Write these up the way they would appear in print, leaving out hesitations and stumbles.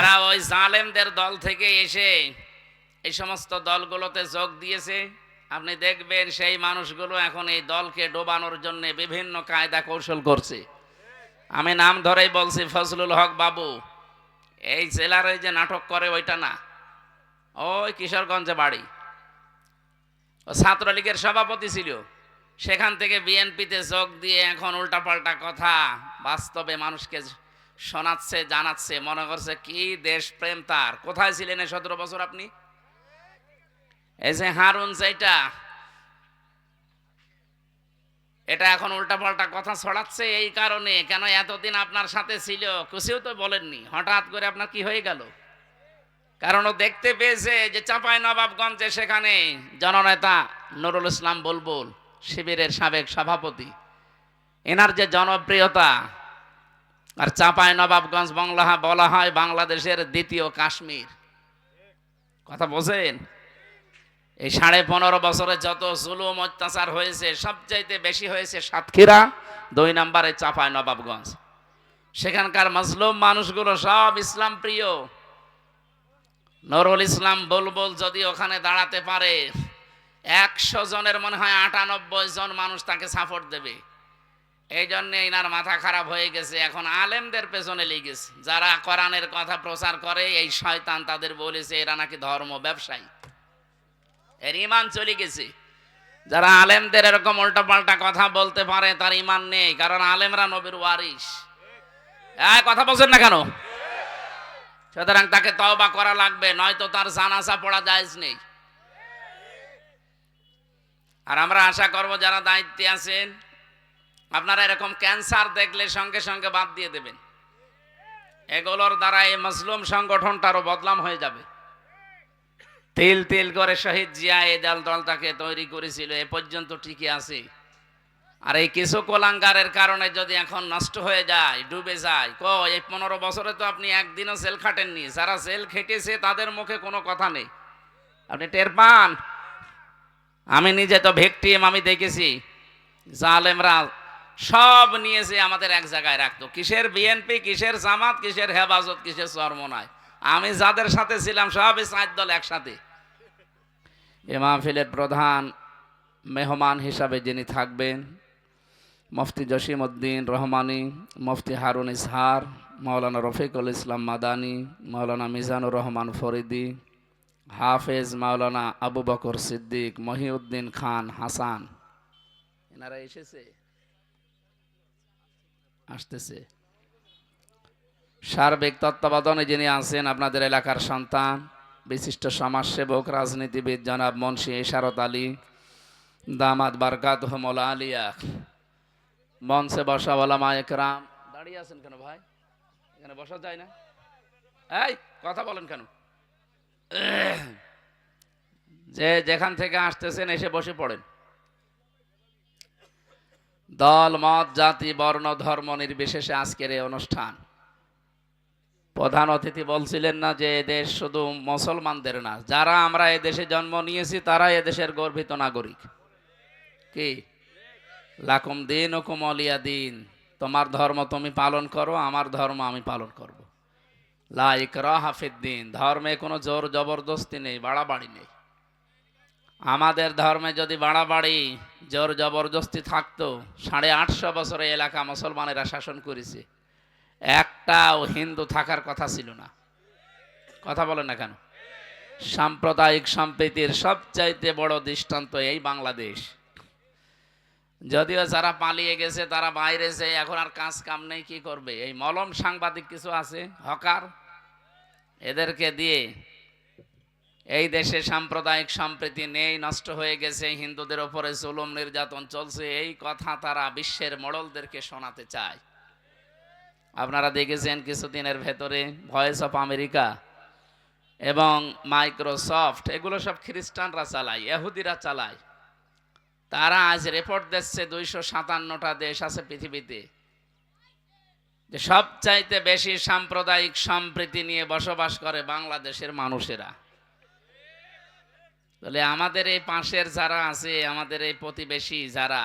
যারা ওই জালেমদের দল থেকে এসে এই সমস্ত দলগুলোতে যোগ দিয়েছে, আপনি দেখবেন সেই মানুষগুলো এখন এই দলকে ডোবানোর জন্য বিভিন্ন কায়দা কৌশল করছে। আমি নাম ধরেই বলছি, ফজলুল হক বাবু এই জেলার এই যে নাটক করে ওইটা না, ওই কিশোরগঞ্জে বাড়ি, ও ছাত্রলীগের সভাপতি ছিল, সেখান থেকে বিএনপিতে যোগ দিয়ে এখন উল্টাপাল্টা কথা বাস্তবে মানুষকে শোনাচ্ছে, জানাচ্ছে, মনে করছে কি দেশপ্রেম তার। কোথায় ছিলেন এই 17 বছর আপনি? এই যে হারুন যেটা, এটা এখন উল্টাপাল্টা কথা ছড়াচ্ছে এই কারণে। কেন এতদিন আপনার সাথে ছিল, কিছুও তো বলেননি, হঠাৎ করে আপনার কি হয়ে গেল? কারণ ও দেখতে পেয়েছে যে চাঁপাইনবাবগঞ্জে সেখানে জননেতা নুরুল ইসলাম বুলবুল, শিবিরের সাবেক সভাপতি, এনার যে জনপ্রিয়তা, আর চাঁপাইনবাবগঞ্জ বলা হয় বাংলাদেশের দ্বিতীয় কাশ্মীর। কথা বোঝেন? এই 15.5 বছরে যত জুলুম অত্যাচার হয়েছে সবচাইতে বেশি হয়েছে সাতক্ষীরা, 2 নম্বরে চাঁপাইনবাবগঞ্জ। সেখানকার মজলুম মানুষগুলো সব ইসলাম প্রিয়। নুরুল ইসলাম বুলবুল যদি ওখানে দাঁড়াতে পারে, 100 জনের মনে হয় 98 জন মানুষ তাকে সাপোর্ট দেবে। এই জন্য এনার মাথা খারাপ হয়ে গেছে, এখন আলেমদের পেছনে লেগেছে। যারা কোরআনের কথা প্রচার করে, এই শয়তান তাদের বলেছে এরা নাকি ধর্ম ব্যবসায়ী, এর ইমান চলে গেছে। যারা আলেমদের এরকম উল্টাপাল্টা কথা বলতে পারে তার ইমান নেই, কারণ আলেমরা নবীর ওয়ারিস। কথা বলছেন না কেন? সুতরাং তাকে তওবা করা লাগবে, নয়তো তার জানাজা পড়া জায়েজ নেই। আর আমরা আশা করব যারা দায়িত্বে আছেন, আপনারা এরকম ক্যান্সার দেখলে সঙ্গে সঙ্গে বাদ দিয়ে দেবেন। এগুলোর দ্বারা এই মজলুম সংগঠনটারও বদনাম হয়ে যাবে। তিল তিল করে শহীদ জিয়া এই দলটাকে তৈরি করেছিল, এ পর্যন্ত ঠিকই আছে। আর এই কিছু কোলাঙ্গারের কারণে যদি এখন নষ্ট হয়ে যায়, ডুবে যায়, এই 15 বছরে তো আপনি একদিনও জেল খাটেননি। যারা জেল খেটেছে তাদের মুখে কোনো কথা নেই, আপনি টের পান। আমি নিজে তো ভিকটিম, আমি দেখেছি। জালেমরা সব নিয়েছে আমাদের এক জায়গায় রাখতো, কিসের বিএনপি, কিসের জামাত, কিসের হেফাজত, কিসের চরমনায়। আমি যাদের সাথে ছিলাম সবই 4 দল একসাথে। এ মাহফিলের প্রধান মেহমান হিসাবে যিনি থাকবেন, মুফতি জসিম উদ্দিন রহমানী, মুফতি হারুন ইসহার, মাওলানা রফিকুল ইসলাম মাদানী, মাওলানা মিজানুর রহমান ফরিদি, হাফেজ মাওলানা আবু বকর সিদ্দিক, মহিউদ্দিন খান হাসান, এনারা এসেছে, আসতেছে। সার্বিক তত্ত্বাবধানে যিনি আছেন আপনাদের এলাকার সন্তান, বিশিষ্ট সমাজসেবক, রাজনীতিবিদ জনাব মুন্সি ইশারত আলী দামাত বারকাতুহু মওলা আলিয়া। মঞ্চে বসা ওলামা একরাম, দাঁড়িয়ে আছেন কেন ভাই? এখানে বসা যায় না? এই কথা বলেন কেন? যে যেখান থেকে আসতেছেন এসে বসে পড়েন। দল মত জাতি বর্ণ ধর্ম নির্বিশেষে আজকের এই অনুষ্ঠান। প্রধান অতিথি বলছিলেন না যে এদেশ শুধু মুসলমানদের না, যারা আমরা এদেশে জন্ম নিয়েছি তারা এদেশের গর্বিত নাগরিক। কি লাকুম দীনুকুম ওয়ালিয়া দীন, তোমার ধর্ম তুমি পালন করো, আমার ধর্ম আমি পালন করব। লা ইকরাহা ফিদ্দীন, ধর্মে কোনো জোর জবরদস্তি নেই, বাড়াবাড়ি নেই। আমাদের ধর্মে যদি বাড়াবাড়ি জোর জবরদস্তি থাকতো, 850 বছরে এলাকা মুসলমানেরা শাসন করেছে, একটাও হিন্দু থাকার কথা ছিল না। কথা বলেন না কেন? সাম্প্রদায়িক সম্প্রীতির সবচাইতে বড় দৃষ্টান্ত এই বাংলাদেশ। যদিও যারা পালিয়ে গেছে তারা বাইরে যেয়ে এখন আর কাজ কাম নেই, কি করবে? এই মলম সাংবাদিক কিছু আছে, হকার, এদেরকে দিয়ে এই দেশে সাম্প্রদায়িক সম্প্রীতি নেই, নষ্ট হয়ে গেছে, হিন্দুদের ওপরে জুলুম নির্যাতন চলছে, এই কথা তারা বিশ্বের মোড়লদেরকে শোনাতে চায়। আপনারা দেখেছেন কিছুদিনের ভেতরে ভয়েস অফ আমেরিকা এবং মাইক্রোসফট, এগুলো সব খ্রিস্টানরা চালায়, ইহুদিরা চালায়। তারা আজ রিপোর্ট দিচ্ছে 257টা দেশ আছে পৃথিবীতে যে সবচাইতে বেশি সাম্প্রদায়িক সম্প্রীতি নিয়ে বসবাস করে বাংলাদেশের মানুষেরা। তাহলে আমাদের এই পাশের যারা আছে, আমাদের এই প্রতিবেশী যারা,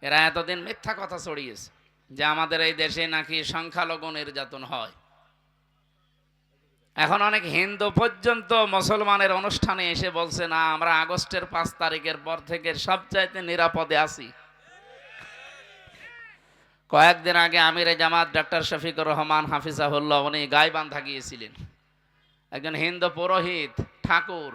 এরা এতদিন মিথ্যা কথা ছড়িয়েছে যে আমাদের এই দেশে নাকি সংখ্যালঘু নির্যাতন হয়। এখন অনেক হিন্দু পর্যন্ত মুসলমানের অনুষ্ঠানে এসে বলছে না আমরা আগস্টের 5 তারিখের পর থেকে সবচাইতে নিরাপদে আছি। কয়েকদিন আগে আমিরে জামাত ডক্টর শফিকুর রহমান হাফিজাহুল্লাহ উনি গাইবান্ধা গিয়েছিলেন, একজন হিন্দু পুরোহিত ঠাকুর,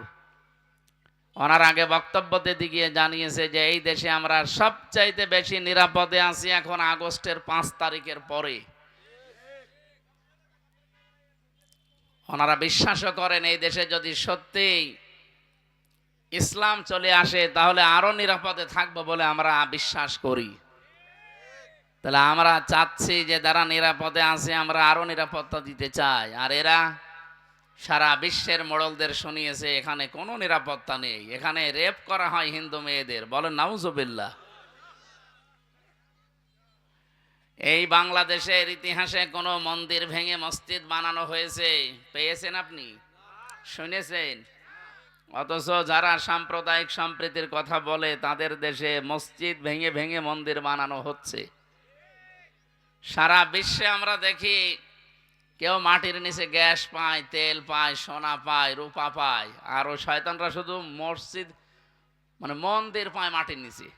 ওনার আগে বক্তব্য দিতে গিয়ে জানিয়েছে যে এই দেশে আমরা সবচাইতে বেশি নিরাপদে আছি এখন আগস্টের 5 তারিখের পরে। ওনারা বিশ্বাসও করেন এই দেশে যদি সত্যি ইসলাম চলে আসে তাহলে আরো নিরাপদে থাকবো বলে আমরা বিশ্বাস করি। তাহলে আমরা চাচ্ছি যে যারা নিরাপদে আছে আমরা আরো নিরাপত্তা দিতে চাই, আর এরা সারা বিশ্বের মোড়লদের শুনিয়েছে এখানে কোনো নিরাপত্তা নেই, এখানে রেপ করা হয় হিন্দু মেয়েদের। বলেন নাউজুবিল্লাহ। এই বাংলাদেশের ইতিহাসে কোনো মন্দির ভেঙে মসজিদ বানানো হয়েছে পেয়েছেন আপনি? শুনেছেন? অথচ যারা সাম্প্রদায়িক সম্প্রীতির কথা বলে তাদের দেশে মসজিদ ভেঙে ভেঙে মন্দির বানানো হচ্ছে। সারা বিশ্বে আমরা দেখি কেউ মাটির নিচে গ্যাস পায়, তেল পায়, সোনা পায়, রূপা পায়, আর ও শয়তানরা শুধু মসজিদ মানে মন্দির পায় মাটির নিচে।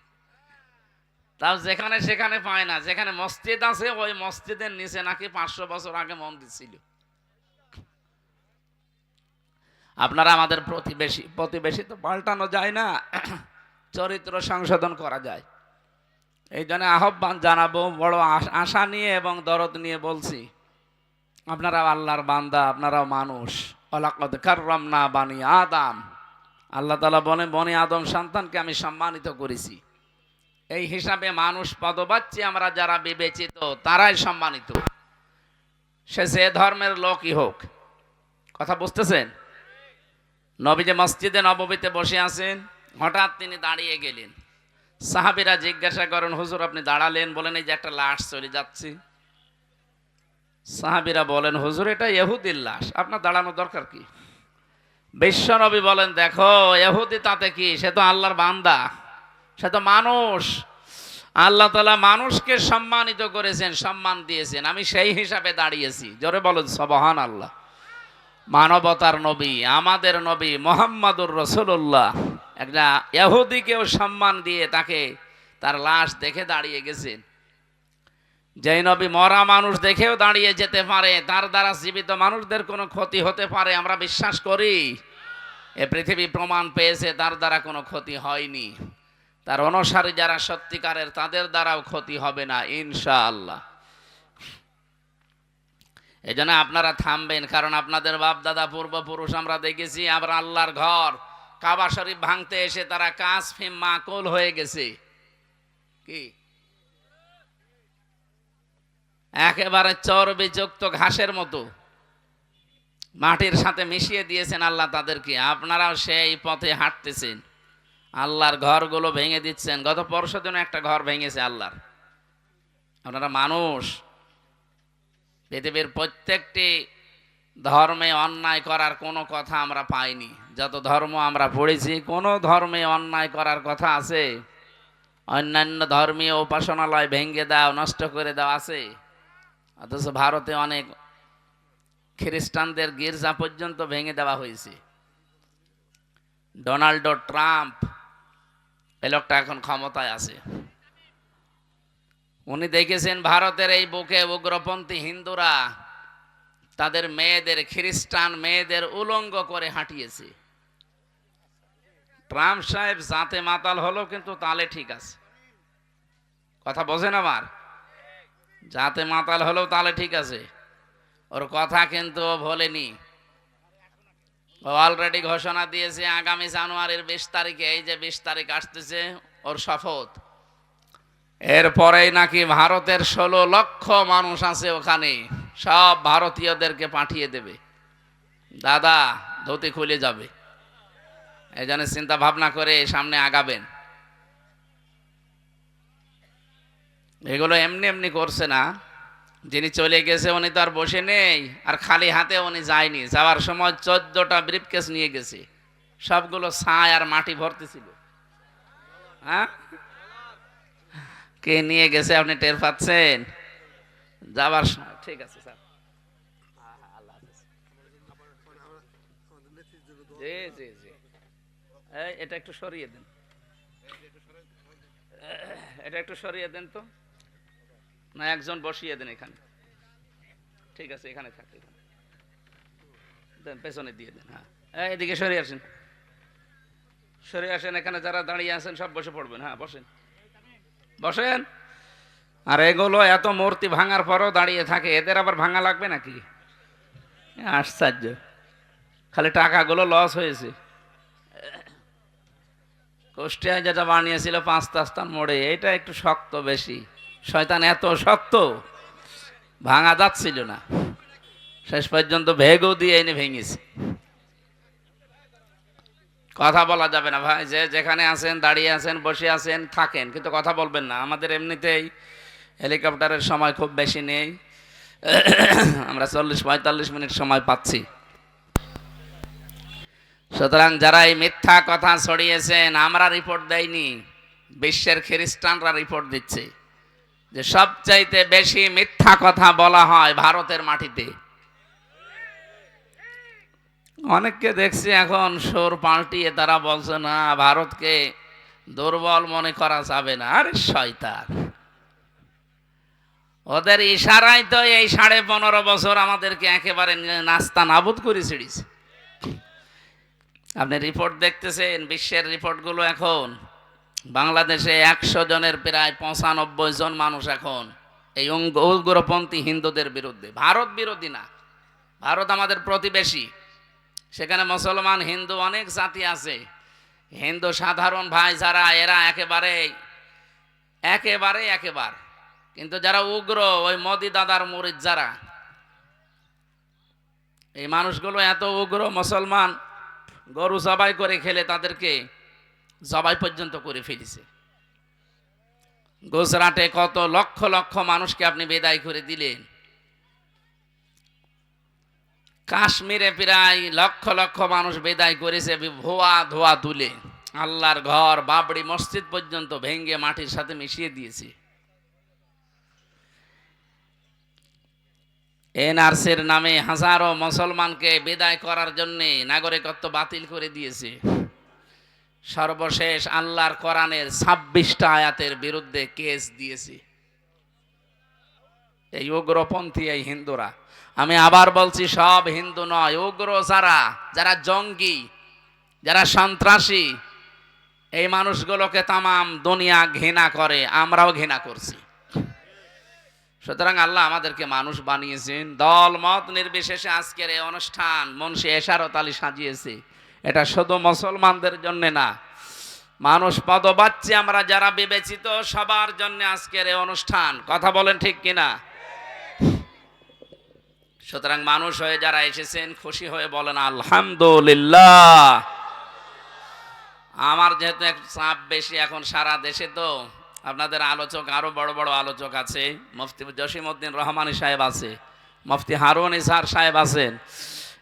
তাও যেখানে সেখানে পায় না, যেখানে মসজিদ আছে ওই মসজিদের নিচে নাকি 500 বছর আগে মন্দির ছিল। আপনারা আমাদের প্রতিবেশী তো পাল্টানো যায় না, চরিত্র সংশোধন করা যায়। এই জন্য আহ্বান জানাবো বড় আশা নিয়ে এবং দরদ নিয়ে বলছি, আপনারাও আল্লাহর বান্দা, আপনারাও মানুষ। ওয়ালাকাদ কাররামনা বানি আদম, আল্লাহ তাআলা বলেন বনি আদম সন্তানকে আমি সম্মানিত করেছি। এই হিসাবে মানুষ পদবাচ্য আমরা যারা বিবেচিত তারাই সম্মানিত, সে যে ধর্মের লোকই হোক। কথা বুঝতেছেন? নবী যে মসজিদে নববীতে বসে আছেন, হঠাৎ তিনি দাঁড়িয়ে গেলেন। সাহাবীরা জিজ্ঞাসা করেন হুজুর আপনি দাঁড়ালেন, বলেন এই যে একটা লাশ চলে যাচ্ছে। সাহাবীরা বলেন হুজুর এটা ইহুদির লাশ, আপনার দাঁড়ানোর দরকার কি? বিশ্ব নবী বলেন দেখো ইহুদি তাতে কি, সে তো আল্লাহর বান্দা, সে তো মানুষ। আল্লাহ তাআলা মানুষকে সম্মানিত করেছেন, সম্মান দিয়েছেন, আমি সেই হিসাবে দাঁড়িয়েছি। জোরে বলেন সুবহানাল্লাহ। মানবতার নবী আমাদের নবী মুহাম্মাদুর রাসূলুল্লাহ একটা ইহুদিকেও সম্মান দিয়ে তাকে তার লাশ দেখে দাঁড়িয়ে গেছেন। যেই নবী মরা মানুষ দেখেও দাঁড়িয়ে যেতে পারে, তার দ্বারা জীবিত মানুষদের কোনো ক্ষতি হতে পারে আমরা বিশ্বাস করি? এ পৃথিবী প্রমাণ পেয়েছে তার দ্বারা কোনো ক্ষতি হয়নি। তার অনুসারী যারা সত্যিকারের তাদের দ্বারাও ক্ষতি হবে না ইনশাআল্লাহ। এই জন্য আপনারা থামবেন, কারণ আপনাদের বাপ দাদা পূর্বপুরুষ আমরা দেখেছি আবার আল্লাহর ঘর কাবা শরীফ ভাঙতে এসে তারা কাঁচ ফিম মাকুল হয়ে গেছে, কি একেবারে চর্বিযুক্ত ঘাসের মতো মাটির সাথে মিশিয়ে দিয়েছেন আল্লাহ তাদেরকে। আপনারাও সেই পথে হাঁটতেছেন, আল্লাহর ঘরগুলো ভেঙে দিচ্ছেন। গত পরশুদিন একটা ঘর ভেঙেছে আল্লাহর। আপনারা মানুষ, পৃথিবীর প্রত্যেকটি ধর্মে অন্যায় করার কোনো কথা আমরা পাইনি। যত ধর্ম আমরা পড়েছি কোনো ধর্মে অন্যায় করার কথা আছে? অন্যান্য ধর্মীয় উপাসনালয় ভেঙে দাও, নষ্ট করে দাও আছে? অথচ ভারতে অনেক খ্রিস্টানদের গির্জা পর্যন্ত ভেঙে দেওয়া হয়েছে। ডোনাল্ড ট্রাম্প এই লোকটা এখন ক্ষমতায় আছে, উনি দেখেছেন ভারতের এই বুকে উগ্রপন্থী হিন্দুরা তাদের মেয়েদের, খ্রিস্টান মেয়েদের উলঙ্গ করে হাঁটিয়েছে। ট্রাম্প সাহেব জাতে মাতাল হলো কিন্তু তালে ঠিক আছে। কথা বোঝেন আমার? জাতে মাতাল হলেও তালে ঠিক আছে, ওর কথা কিন্তু ও ভোলেনি। ও অলরেডি ঘোষণা দিয়েছে আগামী জানুয়ারির 20 তারিখে, এই যে 20 তারিখ আসতেছে ওর শপথ, এরপরেই নাকি ভারতের 16 লক্ষ মানুষ আছে ওখানে, সব ভারতীয়দেরকে পাঠিয়ে দেবে। দাদা ধুতি খুলে যাবে। এই জন্য চিন্তা ভাবনা করে সামনে আগাবেন। এগুলো এমনি এমনি করছে না। যিনি চলে গেছে উনি তো আর বসে নেই, আর খালি হাতে উনি যায়নি। যাওয়ার সময় 14টা ব্রিফকেস নিয়ে গেছে, সবগুলো ছাই আর মাটি ভর্তি ছিল। হ্যাঁ, কে নিয়ে গেছে আপনি টের পাচ্ছেন? যাবার সময় ঠিক আছে স্যার, জি জি জি, এটা একটু সরিয়ে দেন, এটা একটু সরিয়ে দেন তো, না একজন বসিয়ে দেন এখানে, ঠিক আছে এখানে থাকে, দেন পেছনে দিয়ে দেন। হ্যাঁ এদিকে সরিয়ে আসেন, সরে আসেন, এখানে যারা দাঁড়িয়ে আছেন সব বসে পড়বেন। হ্যাঁ বসেন বসেন। আর এগুলো এত মূর্তি ভাঙার পরও দাঁড়িয়ে থাকে, এদের আবার ভাঙা লাগবে নাকি? আশ্চর্য, খালি টাকাগুলো লস হয়েছে। কুষ্টিয়ায় যেটা বানিয়েছিল ৫ মোড়ে, এটা একটু শক্ত বেশি, শয়তান এত শক্ত ভাঙা যাচ্ছিল না, শেষ পর্যন্ত ভেগও দিয়ে এনে ভেঙেছে। কথা বলা যাবে না ভাই, যে যেখানে আছেন দাঁড়িয়ে আছেন বসে আছেন থাকেন, কিন্তু কথা বলবেন না। আমাদের এমনিতেই হেলিকপ্টারের সময় খুব বেশি নেই, আমরা ৪০-৪৫ মিনিট সময় পাচ্ছি। সুতরাং যারা এই মিথ্যা কথা ছড়িয়েছেন, আমরা রিপোর্ট দেয়নি, বিশ্বের খ্রিস্টানরা রিপোর্ট দিচ্ছে যে সবচাইতে বেশি মিথ্যা কথা বলা হয় ভারতের মাটিতে। অনেককে দেখছি এখন সুর পাল্টিয়ে তারা বলছে না ভারতকে দুর্বল মনে করা যাবে না। আরে শয়তান, ওদের ইশারায় তো এই ১৫.৫ বছর আমাদেরকে একেবারে নাস্তা নাবুদ করে ছেড়েছে। আপনি রিপোর্ট দেখতেছেন, বিশ্বের রিপোর্টগুলো এখন বাংলাদেশে ১০০ জনের প্রায় ৯৫ জন মানুষ এখন এই উগ্রপন্থী হিন্দুদের বিরুদ্ধে। ভারত বিরোধী না, ভারত আমাদের প্রতিবেশী, সেখানে মুসলমান হিন্দু অনেক জাতি আছে। হিন্দু সাধারণ ভাই যারা, এরা একেবারে একেবারে একেবারে, কিন্তু যারা উগ্র, ওই মোদি দাদার মুরিদ যারা, এই মানুষগুলো এত উগ্র, মুসলমান গরু জবাই করে খেলে তাদেরকে জবাই পর্যন্ত করে ফেলেছে। গুজরাটে কত লক্ষ লক্ষ মানুষকে আপনি বিদায় করে দিলেন, কাশ্মীরে প্রায় লক্ষ লক্ষ মানুষ বিদায় করেছে ভুয়া ধোয়া তুলে, আল্লাহর ঘর বাবরি মসজিদ পর্যন্ত ভেঙ্গে মাটির সাথে মিশিয়ে দিয়েছে। এনআরসির নামে হাজারো মুসলমানকে বিদায় করার জন্য নাগরিকত্ব বাতিল করে দিয়েছে। সর্বশেষ আল্লাহর কোরআনের ২৬টা আয়াতের বিরুদ্ধে কেস দিয়েছে এই উগ্রপন্থী এই হিন্দুরা। আমি আবার বলছি, সব হিন্দু নয়, উগ্র যারা, যারা জঙ্গি, যারা সন্ত্রাসী, এই মানুষগুলোকে তামাম দুনিয়া ঘৃণা করে, আমরাও ঘৃণা করছি। সুতরাং আল্লাহ আমাদেরকে মানুষ বানিয়েছেন, দল মত নির্বিশেষে আজকের এই অনুষ্ঠান মুন্সি এশারত আলী সাজিয়েছে। এটা শুধু মুসলমানদের জন্য না, মানুষ পদবাচ্চি আমরা যারা বিবেচিত সবার জন্য আজকের এই অনুষ্ঠান। কথা বলেন ঠিক কিনা? সুতরাং মানুষ হয়ে যারা এসেছেন খুশি হয়ে বলেন আলহামদুলিল্লাহ। আমার যেহেতু এক চাপ বেশি এখন সারা দেশে, তো আপনাদের আলোচক আরো বড় বড় আলোচক আছে, মুফতি জসিমউদ্দিন রহমানী সাহেব আছে, মুফতি হারুন ইসার সাহেব আছেন,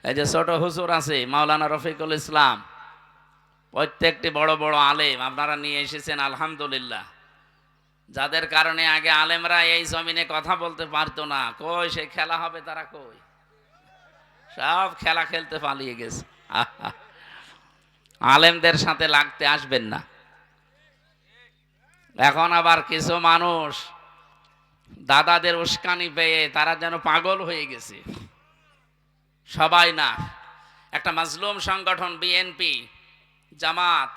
এই যে ছোট হুজুর আছে মাওলানা রফিকুল ইসলাম, প্রত্যেকটি বড় বড় আলেম আপনারা নিয়ে এসেছেন আলহামদুলিল্লাহ, যাদের কারণে আগে আলেমরা এই জমিনে কথা বলতে পারতো না। কই সে খেলা হবে, তারা কই, সব খেলা খেলতে পালিয়ে গেছে। আলেমদের সাথে লাগতে আসবেন না। এখন আবার কিছু মানুষ দাদাদের উস্কানি পেয়ে তারা যেন পাগল হয়ে গেছে। সবাই না, একটা মাজলুম সংগঠন বিএনপি, জামাত,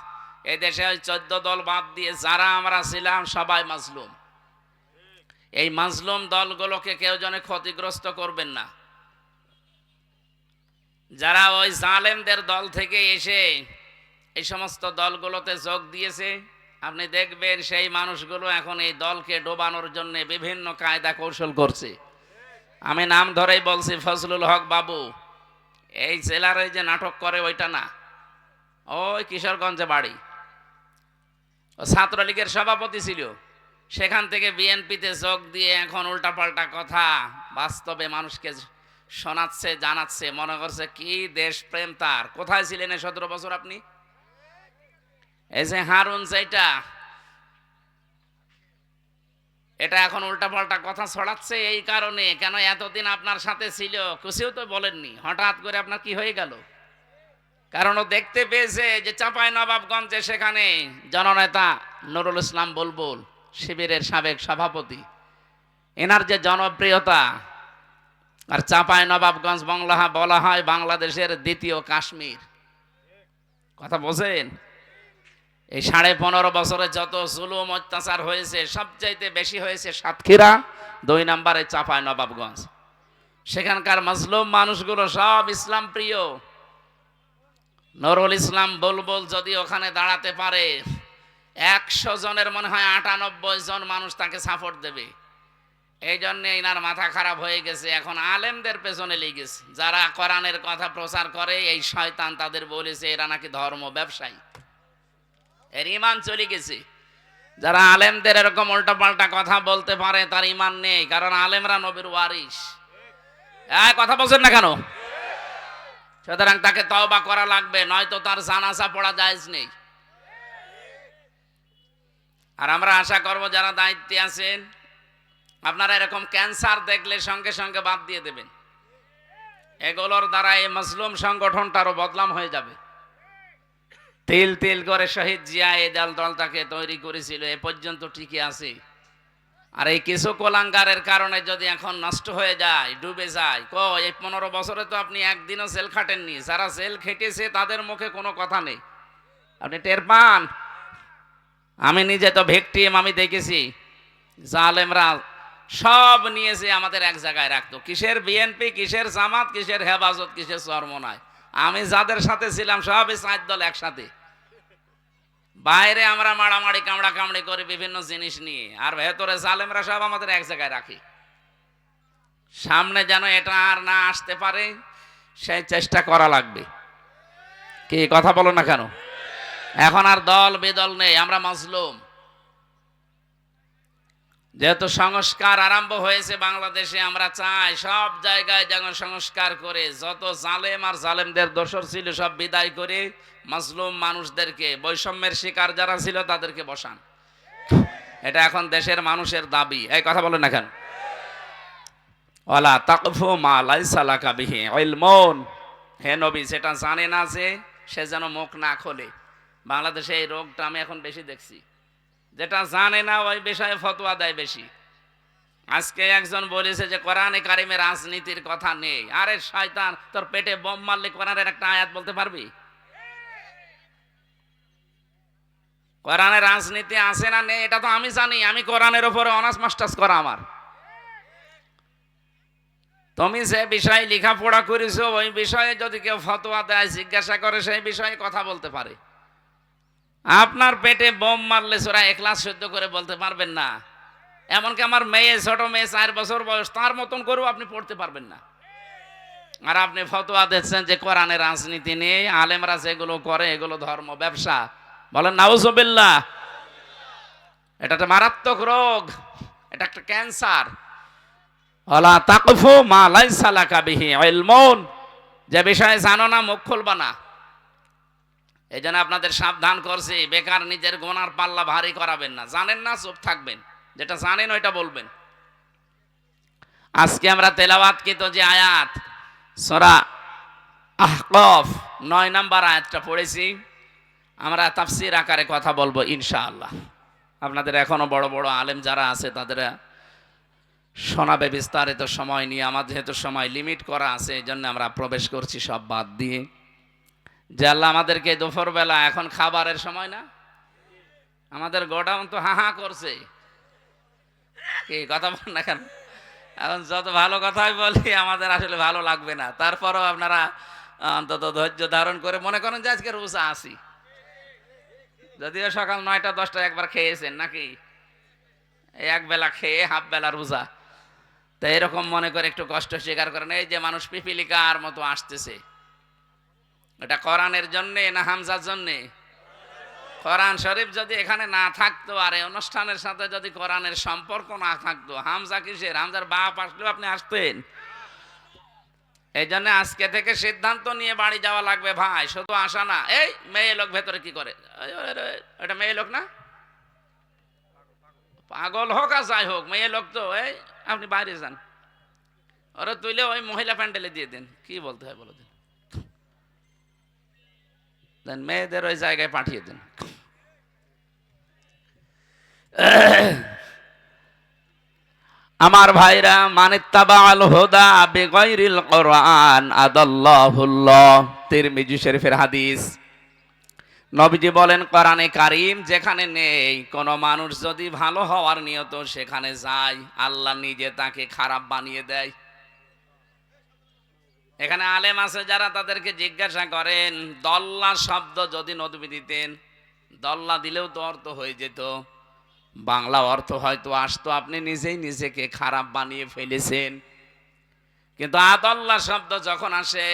এই দেশে ওই 14 দল বাদ দিয়ে যারা আমরা ছিলাম সবাই মাজলুম। এই মাজলুম দলগুলোকে কেউ যেন ক্ষতিগ্রস্ত করবেন না। যারা ওই জালেমদের দল থেকে এসে এই সমস্ত দলগুলোতে যোগ দিয়েছে, আপনি দেখবেন সেই মানুষগুলো এখন এই দলকে ডোবানোর জন্য বিভিন্ন কায়দা কৌশল করছে। আমি নাম ধরেই বলছি, ফজলুল হক বাবু, এই জেলার ওই যে নাটক করে ওইটা না, ওই কিশোরগঞ্জে বাড়ি, ও ছাত্রলীগের সভাপতি ছিল, সেখান থেকে বিএনপিতে যোগ দিয়ে এখন উল্টাপাল্টা কথা বাস্তবে মানুষকে শোনাচ্ছে, জানাচ্ছে, মনে করছে কি দেশপ্রেম তার। কোথায় ছিলেন এই 17 বছর আপনি? এই যে হারুন, যেটা এটা এখন উল্টাপাল্টা কথা ছড়াচ্ছে এই কারণে। কেন এতদিন আপনার সাথে ছিল, কিছুও তো বলেননি, হঠাৎ করে আপনার কি হয়ে গেল? কারণ ও দেখতে পেয়েছে যে চাঁপাই নবাবগঞ্জে সেখানে জননেতা নুরুল ইসলাম বুলবুল, শিবিরের সাবেক সভাপতি, এনার যে জনপ্রিয়তা, আর চাঁপাই নবাবগঞ্জ বলা হয় বাংলাদেশের দ্বিতীয় কাশ্মীর। কথা বোঝেন? এই 15.5 বছরে যত জুলুম অত্যাচার হয়েছে সবচাইতে বেশি হয়েছে সাতক্ষীরা, 2 নম্বরে চাঁপাই নবাবগঞ্জ। সেখানকার মজলুম মানুষগুলো সব ইসলাম প্রিয়। নুরুল ইসলাম বুলবুল যদি ওখানে দাঁড়াতে পারে, 100 জনের মনে হয় 98 জন মানুষ তাকে সাপোর্ট দেবে। এই জন্য এনার মাথা খারাপ হয়ে গেছে, এখন আলেমদের পেছনে লেগেছে। যারা কোরআনের কথা প্রচার করে, এই শয়তান তাদের বলেছে এরা নাকি ধর্ম ব্যবসায়ী, এর ইমান চলে গেছে। যারা আলেমদের এরকম উল্টাপাল্টা কথা বলতে পারে তার ইমান নেই, কারণ আলেমরা নবীর ওয়ারিস। কথা বলছেন না কেন? সুতরাং তাকে তওবা করা লাগবে, নয়তো তার জানাজা পড়া জায়েজ নেই। আর আমরা আশা করব যারা দায়িত্বে আছেন, আপনারা এরকম ক্যান্সার দেখলে সঙ্গে সঙ্গে বাদ দিয়ে দেবেন। এগুলোর দ্বারা এই মজলুম সংগঠনটারও বদনাম হয়ে যাবে। তিল তিল করে শহীদ জিয়া এই দলটাকে তৈরি করেছিল, এ পর্যন্ত টিকে আছে। আর এই কিছু কোলাঙ্গারের কারণে যদি এখন নষ্ট হয়ে যায়, ডুবে যায়, এই 15 বছরে তো আপনি একদিনও সেল খাটেননি। যারা সেল খেটেছে তাদের মুখে কোনো কথা নেই, আপনি টের পান। আমি নিজে তো ভিকটিম, আমি দেখেছি। জালেমরা সব নিয়েছে আমাদের এক জায়গায় রাখতো। কিসের বিএনপি, কিসের জামাত, কিসের হেফাজত, কিসের চরমনায়। আমি যাদের সাথে ছিলাম সবই 4 দল একসাথে। বাইরে আমরা মারামারি কামড়া কামড়ি করে বিভিন্ন জিনিস নিয়ে, আর ভেতরে জালেমরা সব আমাদের এক জায়গায় রাখি। সামনে যেন এটা আর না আসতে পারে সেই চেষ্টা করা লাগবে। কি কথা বলো না কেন? এখন আর দল বেদল নেই, আমরা মজলুম। যেহেতু সংস্কার আরম্ভ হয়েছে বাংলাদেশে, আমরা চাই সব জায়গায় যেন সংস্কার করে যত জালেম আর জালেমদের দোসর ছিল সব বিদায় করে মজলুম মানুষদেরকে, বৈষম্যের শিকার যারা ছিল তাদেরকে বসান। এটা এখন দেশের মানুষের দাবি। এই কথা বলেন না কেন? ওয়ালা তাকফু মা লাইসা লাকা বিহি ইলমুন, হে নবী, সেটা জানে না যে সে যেন মুখ না খোলে। বাংলাদেশে এই রোগটা আমি এখন বেশি দেখছি, যেটা জানে না ওই বিষয়ে ফতোয়া দেয় বেশি। আজকে একজন বলেছে যে কোরআনে কারিমে রাজনীতির কথা নেই। আরে শয়তান, তোর পেটে বোম মারলে কোরআনের একটা আয়াত বলতে পারবি? কোরআনে রাজনীতি আছে না নেই এটা তো আমি জানি, আমি কোরআনের উপরে অনার্স মাস্টার্স করা আমার। তুমি যে বিষয়ে লেখাপড়া করেছো ওই বিষয়ে যদি কেউ ফতোয়া দেয়, জিজ্ঞাসা করে, সেই বিষয়ে কথা বলতে পারে। আপনার পেটে বোম মারলে সূরা ইখলাস শুদ্ধ করে বলতে পারবেন না। এমনকি আমার মেয়ে, ছোট মেয়ে 4 বছর বয়স, তার মতন করেও আপনি পড়তে পারবেন না। আর আপনি ফতোয়া দিচ্ছেন যে কোরআনে রাজনীতি নেই, আলেমরা যেগুলো করে এগুলো ধর্ম ব্যবসা। বলেন নাউজুবিল্লাহ। এটা একটা মারাত্মক রোগ, এটা একটা ক্যান্সার। ওয়ালা তাকফু মা লাইসা লাকা বিহি ইলমুন, যে বিষয়ে জানো না মুখ খুলবা না। এই জন্য আপনাদের সাবধান করছি, বেকার নিজের গোনার পাল্লা ভারী করাবেন না। জানেন না, চুপ থাকবেন, যেটা জানেন ওইটা বলবেন। আজকে আমরা তেলাওয়াতকৃত যে আয়াত সূরা আহকাফ 9 নম্বর আয়াতটা পড়েছি, আমরা তাফসীর আকারে কথা বলবো ইনশাআল্লাহ। আপনাদের এখনো বড় বড় আলেম যারা আছে তাদের শোনাবে বিস্তারিত সময় নিয়ে। আমাদের যেহেতু সময় লিমিট করা আছে, এই জন্য আমরা প্রবেশ করছি সব বাদ দিয়ে। যে আল্লাহ আমাদেরকে দুপুরবেলা, এখন খাবারের সময় না, আমাদের গোডাউন তো হা করছে। কি কথা বল না কেন? এখন যত ভালো কথাই বলি আমাদের আসলে ভালো লাগবে না। তারপরও আপনারা অন্তত ধৈর্য ধারণ করে মনে করেন যে আজকে রোজা আছি, যদিও সকাল 9টা 10টা একবার খেয়েছেন নাকি, এক বেলা খেয়ে হাফ বেলা রোজা। তো এরকম মনে করে একটু কষ্ট স্বীকার করেন। এই যে মানুষ পিপিলিকার মতো আসতেছে, এটা কোরআনের জন্যে না হামজার জন্যে? কোরআন শরীফ যদি এখানে না থাকতো আর এই অনুষ্ঠানের সাথে যদি কোরআনের সম্পর্ক না থাকতো, হামজা কিসের? হামজার বাপ আসলেও আপনি আসতেন। এই জন্য আজকে থেকে সিদ্ধান্ত নিয়ে বাড়ি যাওয়া লাগবে ভাই, শুধু আসা না। এই মেয়ে লোক ভেতরে কি করে? এটা মেয়ে লোক না, পাগল হোক আর যাই হোক, মেয়ে লোক তো। এই আপনি বাইরে যান, ওরা তুলে ওই মহিলা প্যান্ডেলে দিয়ে দেন। কি বলতে হয় বলো দিন। দেন মেয়েদের ওই জায়গায় পাঠিয়ে দেন। আমার ভাইরা, মানিত্তাবাল হুদা বিগাইরিল কুরআন আদাল্লাহুল্লাহ, তিরমিজি শরীফের হাদিস। নবীজি বলেন, কোরআনে কারীম যেখানে নেই, কোন মানুষ যদি ভালো হওয়ার নিয়ত সেখানে যায়, আল্লাহ নিজে তাকে খারাপ বানিয়ে দেয়। এখানে আলেম আছে যারা, তাদেরকে জিজ্ঞাসা করেন, দল্লা শব্দ যদি নবী দিতেন, দল্লা দিলেও তো অর্থ হয়ে যেত, বাংলা অর্থ হয়তো আসতো, আপনি নিজেই নিজেকে খারাপ বানিয়ে ফেলেছেন। কিন্তু আদল্লা শব্দ যখন আসে,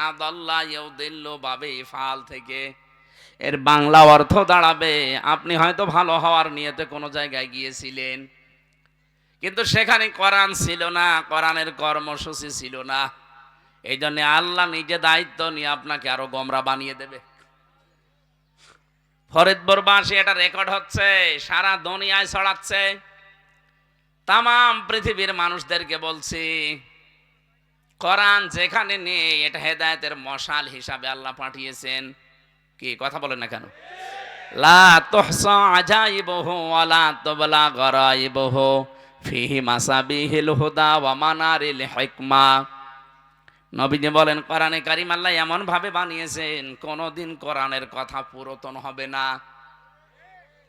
আদল্লা ইউদিল্লু বাবে ফাল থেকে, এর বাংলা অর্থ দাঁড়াবে, আপনি হয়তো ভালো হওয়ার নিয়তে কোনো জায়গায় গিয়েছিলেন, কিন্তু সেখানে কোরআন ছিল না, কোরআনের কর্মসূচি ছিল না। এই জন্য আল্লাহ নিজে দায়িত্ব নিয়ে আপনাকে আরো গোমরা বানিয়ে দেবে। ফরিদপুরবাসী, এটা রেকর্ড হচ্ছে, সারা দুনিয়ায় ছড়াচ্ছে, তাম পৃথিবীর মানুষদেরকে বলছি, কোরআন যেখানে নেই, এটা হেদায়েতের মশাল হিসাবে আল্লাহ পাঠিয়েছেন। কি কথা বলেন না কেন? লা তুহসা আজাইবুহু ওয়ালা তুবলা গরাইবুহু ফিহি মাসাবিহিল হুদা ওয়া মানারিল হিকমা। নবীজি বলেন, কোরআনে কারীম আল্লাহ এমন ভাবে বানিয়েছেন, কোনদিন কোরআনের কথা পুরাতন হবে না,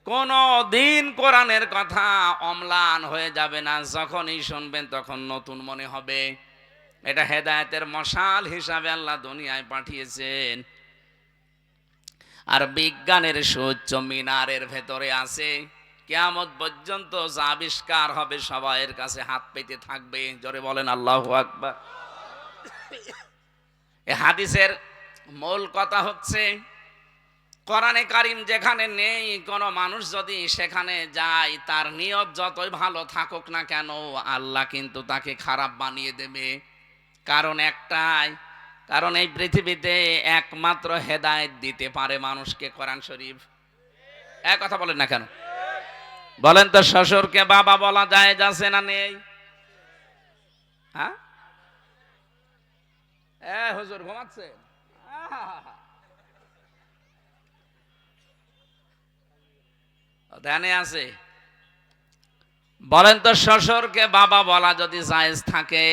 কোনদিন কোরআনের কথা অম্লান হয়ে যাবে না, যখনই শুনবেন তখন নতুন মনে হবে। এটা হেদায়েতের মশাল হিসাবে আল্লাহ দুনিয়ায় পাঠিয়েছেন। আর বিজ্ঞানের সুউচ্চ মিনারের ভেতরে আছে, কিয়ামত পর্যন্ত যা আবিষ্কার হবে সবাইয়ের কাছে হাত পেতে থাকবে। জোরে বলেন আল্লাহু আকবার। এই হাদিসের মূল কথা হচ্ছে, কোরআনে কারীম যেখানে নেই, কোন মানুষ যদি সেখানে যায়, তার নিয়ত যতই ভালো থাকুক না কেন, আল্লাহ কিন্তু তাকে খারাপ বানিয়ে দেবে। কারণ একটাই, কারণ এই পৃথিবীতে একমাত্র হেদায়েত দিতে পারে মানুষকে কোরআন শরীফ। এক কথা বলেন না কেন? বলেন তো, শ্বশুরকে বাবা বলা যায় যাচ্ছে না নেই? হ্যাঁ, হুজুর ঘুমাচ্ছে, ধ্যানে আছে। বলেন তো, শ্বশুরকে বাবা বলা যদি জায়েজ থাকে,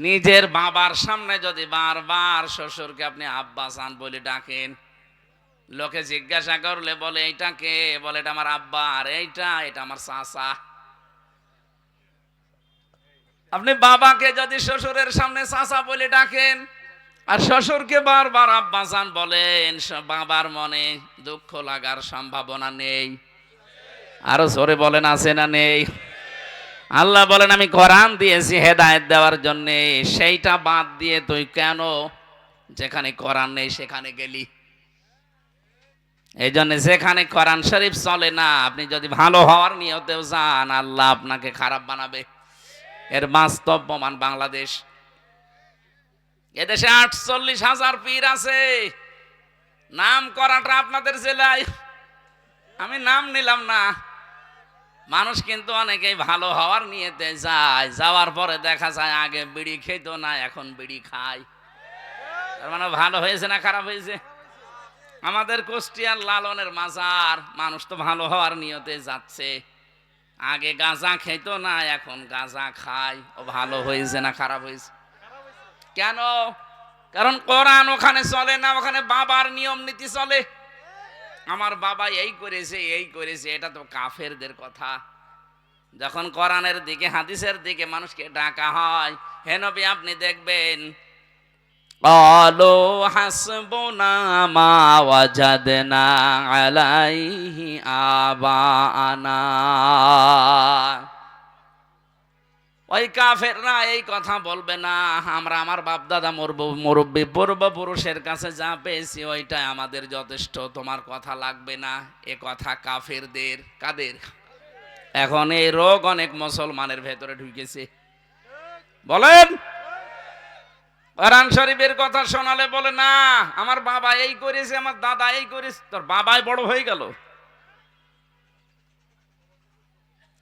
নিজের বাবার সামনে যদি বারবার শ্বশুরকে আপনি আব্বা জান বলে ডাকেন, লোকে জিজ্ঞাসা করলে বলে এইটা কে, বলে এটা আমার আব্বা, আর এটা আমার চাচা। আপনি বাবাকে যদি শ্বশুরের সামনে চাচা বলে ডাকেন, আর শ্বশুরকে বারবার আব্বা জান বলেন, বাবার মনে দুঃখ লাগার সম্ভাবনা নেই? আরো জোরে বলেন, আছে না নেই? আল্লাহ বলেন, আমি কোরআন দিয়েছি হেদায়েত দেওয়ার জন্য, সেইটা বাদ দিয়ে তুই কেন যেখানে কোরআন নেই সেখানে গেলি? এই জন্য যেখানে কোরআন শরীফ চলে না, আপনি যদি ভালো হওয়ার নিয়তেও যান, আল্লাহ আপনাকে খারাপ বানাবে। এর বাস্তব প্রমাণ বাংলাদেশ। এদেশে 48,000 পীর আছে, নাম করাটা আপনাদের জেলায়, আমি নাম নিলাম না। মানুষ কিন্তু অনেকেই ভালো হওয়ার নিয়তে যায়, যাওয়ার পরে দেখা যায় আগে বিড়ি খেত না, এখন বিড়ি খায়। তার মানে ভালো হয়েছে না খারাপ হয়েছে? আমাদের কুষ্টিয়ার লালনের মাজার, মানুষ তো ভালো হওয়ার নিয়তে যাচ্ছে, আগে গাঁজা খেত না, এখন গাঁজা খায়। ও ভালো হয়েছে না খারাপ হয়েছে? কেন? কারণ কোরআন ওখানে চলে না, ওখানে বাবার নিয়ম নীতি চলে। আমার বাবা এই করেছে এই করেছে, এটা তো কাফেরদের কথা। যখন কোরআনের দিকে হাদিসের দিকে মানুষকে ডাকা হয়, হে নবী আপনি দেখবেন, ক্বালু হাসবুনা মা ওয়াজাদনা আলাইহি আবানা। ওই কাফেররা এই কথা বলবে না, আমরা আমার বাপ দাদা মুরব্বী পূর্বপুরুষের কাছে যা পেয়েছি ওইটাই আমাদের যথেষ্ট, তোমার কথা লাগবে না। এ কথা কাফেরদের। কাদের? এখন এই রোগ অনেক মুসলমানের ভেতরে ঢুকেছে। বলেন, কোরআন শরীফের কথা শোনালে বলে না, আমার বাবা এই করেছে, আমার দাদা এই করেছে। তোর বাবাই বড় হয়ে গেল।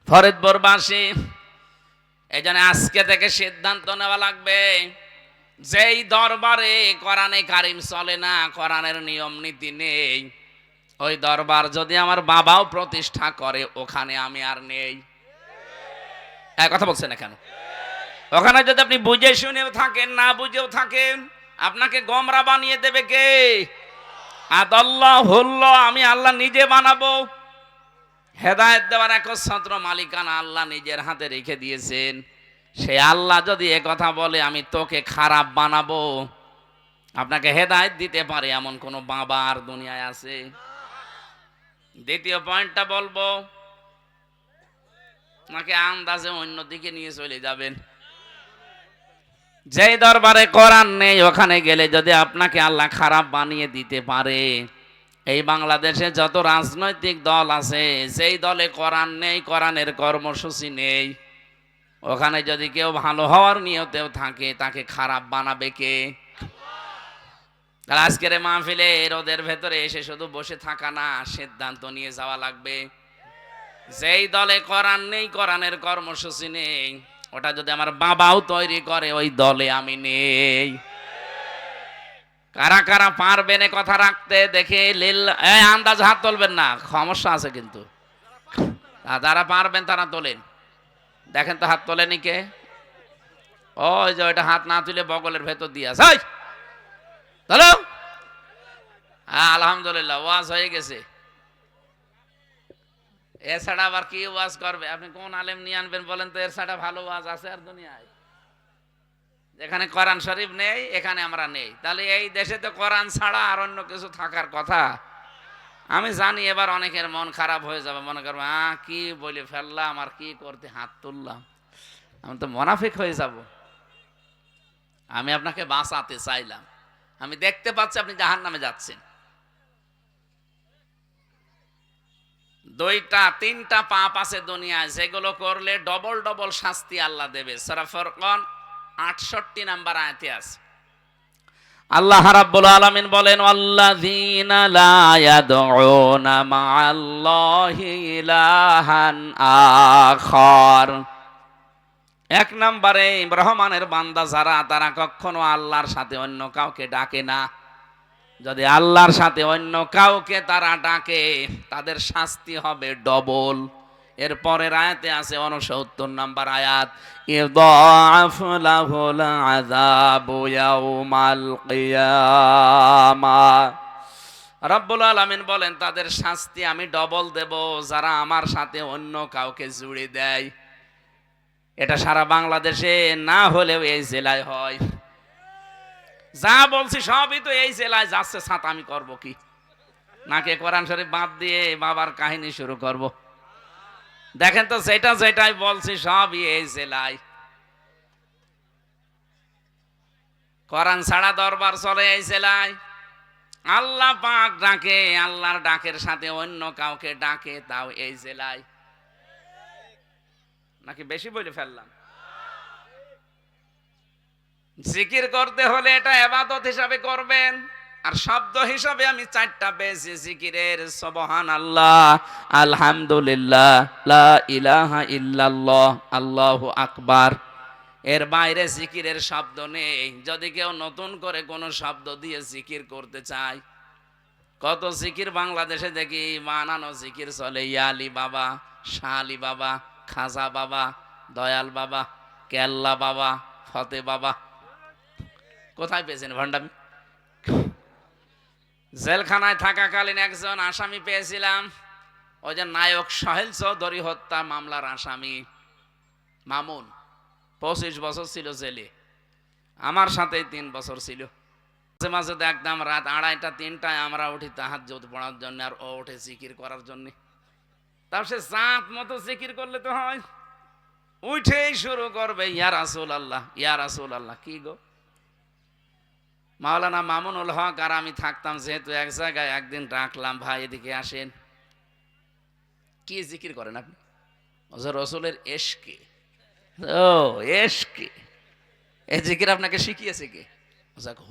ফরিদপুরবাসী, এই জন্য আজকে থেকে সিদ্ধান্ত নেওয়া লাগবে যেই দরবারে কোরআনে কারিম চলে না, কোরআনের নিয়ম নীতি নেই, ওই দরবার যদি আমার বাবাও প্রতিষ্ঠা করে, ওখানে আমি আর নেই। কথা বলছেন না কেন? ওখানে যদি আপনি বুঝে শুনেও থাকেন, না বুঝেও থাকেন, আপনাকে গোমরা বানিয়ে দেবে কে? আদাল্লাহুল্লাহ, আমি আল্লাহ নিজে বানাবো। হেদায়েত দেওয়ার একচ্ছত্র মালিকানা আল্লাহ নিজের হাতে রেখে দিয়েছেন। সে আল্লাহ যদি এ কথা বলে আমি তোকে খারাপ বানাবো, আপনাকে হেদায়েত দিতে পারে এমন কোন বাবা আর দুনিয়ায় আছে? দ্বিতীয় পয়েন্টটা বলবো, নাকি আন্দাজে অন্যদিকে নিয়ে চলে যাবেন? যেই দরবারে কোরআন নেই, ওখানে গেলে যদি আপনাকে আল্লাহ খারাপ বানিয়ে দিতে পারে, এই বাংলাদেশে যত রাজনৈতিক দল আছে, যেই দলে কোরআন নেই, কোরআনের কর্মসূচি নেই, ওখানে যদি কেউ ভালো হওয়ার নিয়তেও থাকে, তাকে খারাপ বানাবে কে? আজকের মাহফিলে রোদের ভেতরে এসে শুধু বসে থাকা না, সিদ্ধান্ত নিয়ে যাওয়া লাগবে। যেই দলে কোরআন নেই, কোরআনের কর্মসূচি নেই, ওটা যদি আমার বাবাও তৈরি করে, ওই দলে আমি নেই। কারা কারা পারবেন কথা রাখতে? দেখে আন্দাজ হাত তুলবেন না, সমস্যা আছে কিন্তু। যারা পারবেন তারা তোলেন। দেখেন তো হাত তোলেনি কে? ওই যে ওইটা হাত না তুলে বগলের ভেতর দিয়ে আছে। হ্যালো, আলহামদুলিল্লাহ, ওয়াজ হয়ে গেছে। এছাড়া আবার কি ওয়াজ করবে? আপনি কোন আলেম নিয়ে আনবেন বলেন তো? এর ছাড়া ভালো ওয়াজ আছে আর দুনিয়ায়? যেখানে কোরআন শরীফ নেই, এখানে আমরা নেই। তাহলে এই দেশে তো কোরআন ছাড়া আর অন্য কিছু থাকার কথা। আমি জানি এবার অনেকের মন খারাপ হয়ে যাবে, মনে করবো কি বলে ফেললাম, আর কি করতে হাত তুললাম, আমি তো মুনাফিক হয়ে যাব। আমি আপনাকে বাঁচাতে চাইলাম। আমি দেখতে পাচ্ছি আপনি জাহান্নামে যাচ্ছেন। দুইটা তিনটা পাপ আছে দুনিয়ায়, যেগুলো করলে ডবল ডবল শাস্তি আল্লাহ দেবে। সূরা ফুরকান 68 নাম্বার আয়াতে আছে। আল্লাহ রাব্বুল আলামিন বলেন, ওয়াল্লাযীনা লা ইয়াদউনা মা'আল্লাহি ইলাহান আখার। এক নম্বরে রহমানের বান্দা যারা, তারা কখনো আল্লাহর সাথে অন্য কাউকে ডাকে না। যদি আল্লাহর সাথে অন্য কাউকে তারা ডাকে, তাদের শাস্তি হবে ডবল। এর পরের আয়াতে আছে 69 নাম্বার আয়াত, ইযআফু লাহুল আযাবু ইয়াউমাল কিয়ামাহ। রব্বুল আলামিন বলেন, তাদের শাস্তি আমি ডবল দেব যারা আমার সাথে অন্য কাউকে জুড়ে দেয়। এটা সারা বাংলাদেশে না হলেও এই জেলায় হয়। যা বলছি সবই তো এই জেলায় যাচ্ছে। সাথ আমি করব কি? নাকি কোরআন শরীফ বাদ দিয়ে বাবার কাহিনী শুরু করব? দেখেন তো, যেটাই বলছি সবই এই জেলায়। কোরআন ছাড়া দরবার চলে এই জেলায়। আল্লাহ পাক ডাকে, আল্লাহর ডাকের সাথে অন্য কাউকে ডাকে, তাও এই জেলায়। নাকি বেশি বলে ফেললাম? জিকির করতে হলে এটা ইবাদত হিসাবে করবেন। আর শব্দ হিসাবে আমি 4টা পেয়েছি জিকিরের, সুবহানাল্লাহ, আলহামদুলিল্লাহ, লা ইলাহা ইল্লাল্লাহ, আল্লাহু আকবার। এর বাইরে জিকিরের শব্দ নেই। যদি কেউ নতুন করে কোনো শব্দ দিয়ে জিকির করতে চায়, কত জিকির বাংলাদেশে দেখি বানানো জিকির চলে। ইয়ালি বাবা, শালি বাবা, খাজা বাবা, দয়াল বাবা, কেল্লা বাবা, ফতে বাবা। কোথায় পেয়েছেন ভণ্ডামি? জেলখানায় থাকাকালীন একজন আসামি পেয়েছিলাম, ওই যে নায়ক সোহেল চৌধুরী হত্যা মামলার আসামি মামুন। 25 বছর ছিল জেলে, আমার সাথেই 3 বছর ছিল। মাঝে মাঝে দেখতাম রাত 2:30 3টায় আমরা উঠি তাহাজ্জুদ পড়ার জন্য, আর ও ওঠে জিকির করার জন্য। তার সে জাত মতো জিকির করলে তো হয়, উঠেই শুরু করবে ইয়া রাসূলুল্লাহ, ইয়া রাসূলুল্লাহ। কি গো, মাওলানা মামুনুল হক আর আমি থাকতাম যেহেতু এক জায়গায়, একদিন ডাকলাম, ভাই এদিকে আসেন। কি জিকির করেন আপনি? রসুলের এশকে। ও এশকে, এই জিকির আপনাকে শিখিয়েছে কে?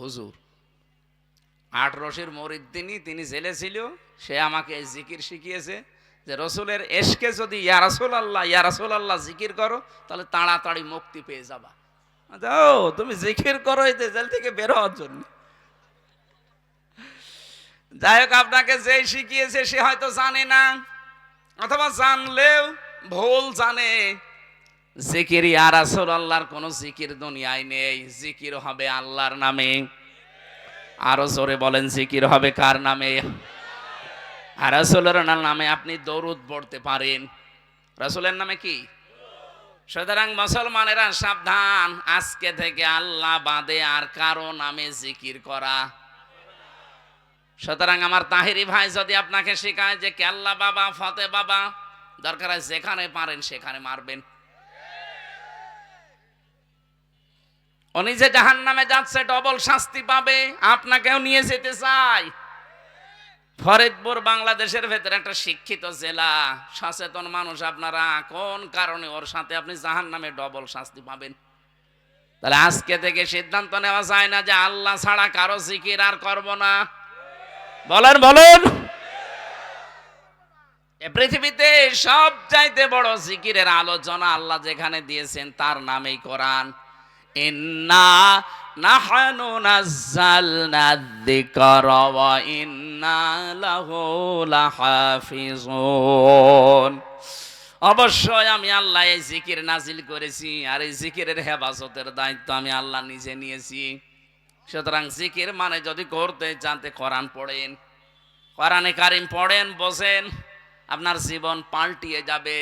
হুজুর। 8 রশির মুরিদ তিনি জেলে ছিল, সে আমাকে এই জিকির শিখিয়েছে যে রসুলের এশকে যদি ইয়া রাসূলুল্লাহ, ইয়া রাসূলুল্লাহ জিকির করো, তাহলে তাড়াতাড়ি মুক্তি পেয়ে যাবা। যাও তুমি জিকির করো এই জেল থেকে বের হওয়ার জন্য। যাই হোক, আপনাকে যেই শিখিয়েছে সে হয়তো জানে না, অথবা জানলেও ভুল জানে। জিকির ইয়া রাসূলুল্লাহর কোন জিকির দুনিয়ায় নেই, জিকির হবে আল্লাহর নামে। আরো জোরে বলেন, জিকির হবে কার নামে? আর রাসূলের নামে আপনি দরুদ পড়তে পারেন। রাসূলের নামে কি? সুতরাং মুসলমানেরা সাবধান, আজকে থেকে আল্লাহ বাদে আর কারো নামে জিকির করা। সুতরাং আমার তাহেরি ভাই যদি আপনাকে শেখায় যে কেল্লা বাবা, ফতে বাবা, দরকার হয় যেখানে পারেন সেখানে মারবেন। উনি যে জাহান্নামে যাচ্ছে, ডবল শাস্তি পাবে, আপনাকেও নিয়ে যেতে চাই। ফরিদপুর বাংলাদেশের ভেতরে একটা শিক্ষিত জেলা, সচেতন মানুষ আপনারা, কোন কারণে ওর সাথে আপনি জাহান্নামে ডবল শাস্তি পাবেন? তাহলে আজকে থেকে সিদ্ধান্ত নেওয়া যায় না যে আল্লাহ ছাড়া কারো জিকির আর করব না। বলেন বলেন। পৃথিবীতে সব চাইতে বড় জিকিরের আলোচনা আল্লাহ যেখানে দিয়েছেন তার নামেই কোরআন। ইন্না নাহনু নাযালনা যিকরা ওয়া ইন্না লাহু লাহাফিজুন। অবশ্যই আমি আল্লাহ এই জিকির নাজিল করেছি, আর এই জিকিরের হেফাজতের দায়িত্ব আমি আল্লাহ নিজে নিয়েছি। সুতরাং জিকির মানে যদি করতে জানতে কোরআন পড়েন, কোরআনে কারিম পড়েন, বসেন, আপনার জীবন পাল্টিয়ে যাবে।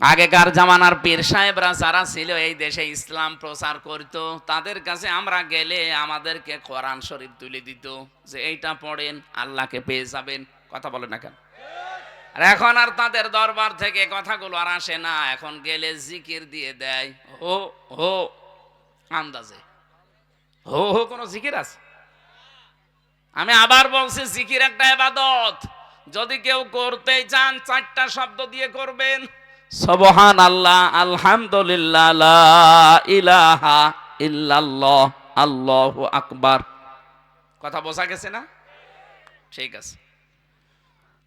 আগেকার জামানার পীর সাহেবরা যারা ছিল এই দেশে ইসলাম প্রচার করত, তাদের কাছে আমরা গেলে আমাদেরকে কোরআন শরীফ তুলে দিত যে এইটা পড়েন, আল্লাহকে পেয়ে যাবেন। কথা বলে না কেন? আর এখন আর তাদের দরবার থেকে কথাগুলো আর আসে না, এখন গেলে জিকির দিয়ে দেয় হো হো আন্দাজে। হো হো কোন জিকির আছে? আমি আবার বলছি, জিকির একটা ইবাদত। যদি কেউ করতে চান, চারটা শব্দ দিয়ে করবেন: সুবহানাল্লাহ, আলহামদুলিল্লাহ, লা ইলাহা ইল্লাল্লাহ, আল্লাহু আকবার। কথা বোঝা গেছে না? ঠিক আছে,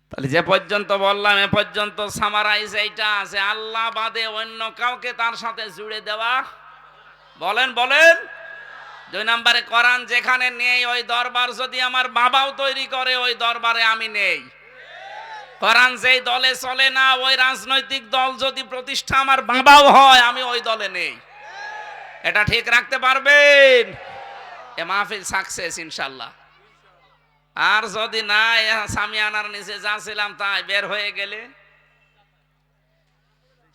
তাহলে যে পর্যন্ত বললাম এ পর্যন্ত সামারাইজ এইটা আছে, আল্লাহ বাদে অন্য কাউকে তার সাথে জুড়ে দেওয়া। বলেন বলেন। 2 নম্বরে, কোরআন যেখানে নেই ওই দরবার যদি আমার বাবাও তৈরি করে, ওই দরবারে আমি নেই। কোরআন যেই দলে চলে না, ওই রাজনৈতিক দল যদি প্রতিষ্ঠা আমার বাবাও হয়, আমি ওই দলে নেই। এটা ঠিক রাখতে পারবেন? এ মাহফিল সাকসেস ইনশাআল্লাহ। আর যদি না, সামিয়ানার নিচে যা ছিলাম তাই বের হয়ে গেলে।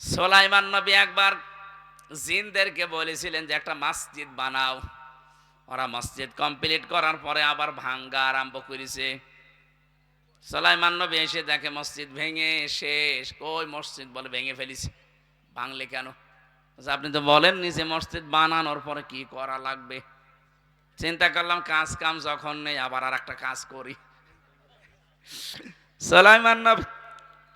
সুলাইমান নবী একবার জিনদেরকে বলেছিলেন যে একটা মসজিদ বানাও। ওরা মসজিদ কমপ্লিট করার পরে আবার ভাঙ্গা আরম্ভ করেছে। সুলাইমান নবী এসে দেখে মসজিদ ভেঙে শেষ। কই মসজিদ? বলে ভেঙে ফেলিছে। ভাঙলে কেন? আপনি তো বলেননি যে মসজিদ বানানোর পরে কি করা লাগবে। চিন্তা করলাম কাজ কাম যখন নেই, আবার আর একটা কাজ করি। সুলাইমান নবী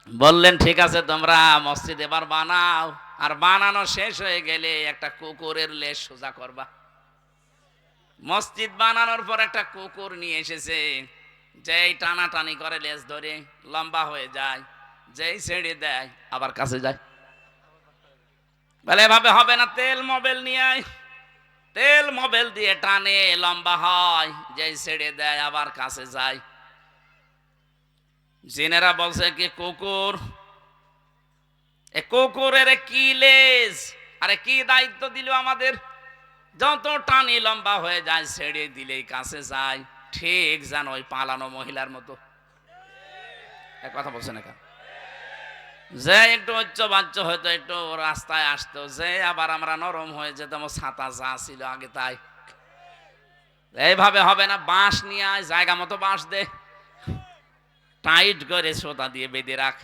বললেন, ঠিক আছে তোমরা মসজিদ এবার বানাও, আর বানানো শেষ হয়ে গেলে একটা কুকুরের লেজ সোজা করবা। মসজিদ বানানোর পর একটা কুকুর নিয়ে এসেছে, যেই টানাটানি করে লেজ ধরে লম্বা হয়ে যায়, যেই ছেড়ে দেয় আবার কাছে যায়। বলে এভাবে হবে না, তেল মোবিল নিয়ে আয়। তেল মোবিল দিয়ে টানে, লম্বা হয়, যেই ছেড়ে দেয় আবার কাছে যায়। জিনেরা বলছে কি কুকুর, এ কুকুরের কি লেজ, আরে কি দায়িত্ব দিল আমাদের? যত টানি লম্বা হয়ে যায়, ছেড়ে দিলেই কাছে যায়। ঠিক জানো ওই পালানো মহিলার মতো। এক কথা বলছে না কেন? যে একটু উচ্চ বাচ্চ হয়তো একটু রাস্তায় আসতো, যে আবার আমরা নরম হয়ে যেতাম, ছাতা যা ছিল আগে তাই। এইভাবে হবে না, বাঁশ নিয়ে আয়, জায়গা মতো বাঁশ দে, টাইট করে সোতা দিয়ে বেঁধে রাখ।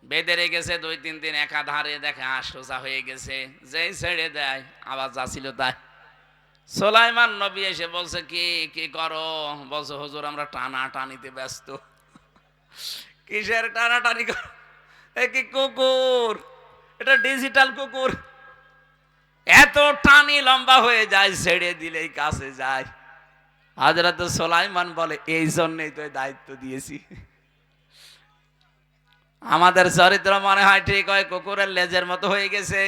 বেঁধে রেখেছে 2-3 দিন, একাধারে দেখে সোজা হয়ে গেছে, যেই ছেড়ে দেয় আবার যা ছিল তাই। সুলাইমান নবী এসে বলছে কি কি করো? বলছে হুজুর আমরা টানা টানিতে ব্যস্ত। কিসের টানা টানি? এ কি কুকুর, এটা ডিজিটাল কুকুর, এত টানি লম্বা হয়ে যায়, ছেড়ে দিলেই কাছে যায়। হযরত সুলাইমান বলে এই জন্যই তো দায়িত্ব দিয়েছি। আমাদের চরিত্র মনে হয় ঠিক হয় কুকুরের লেজের মতো হয়ে গেছে।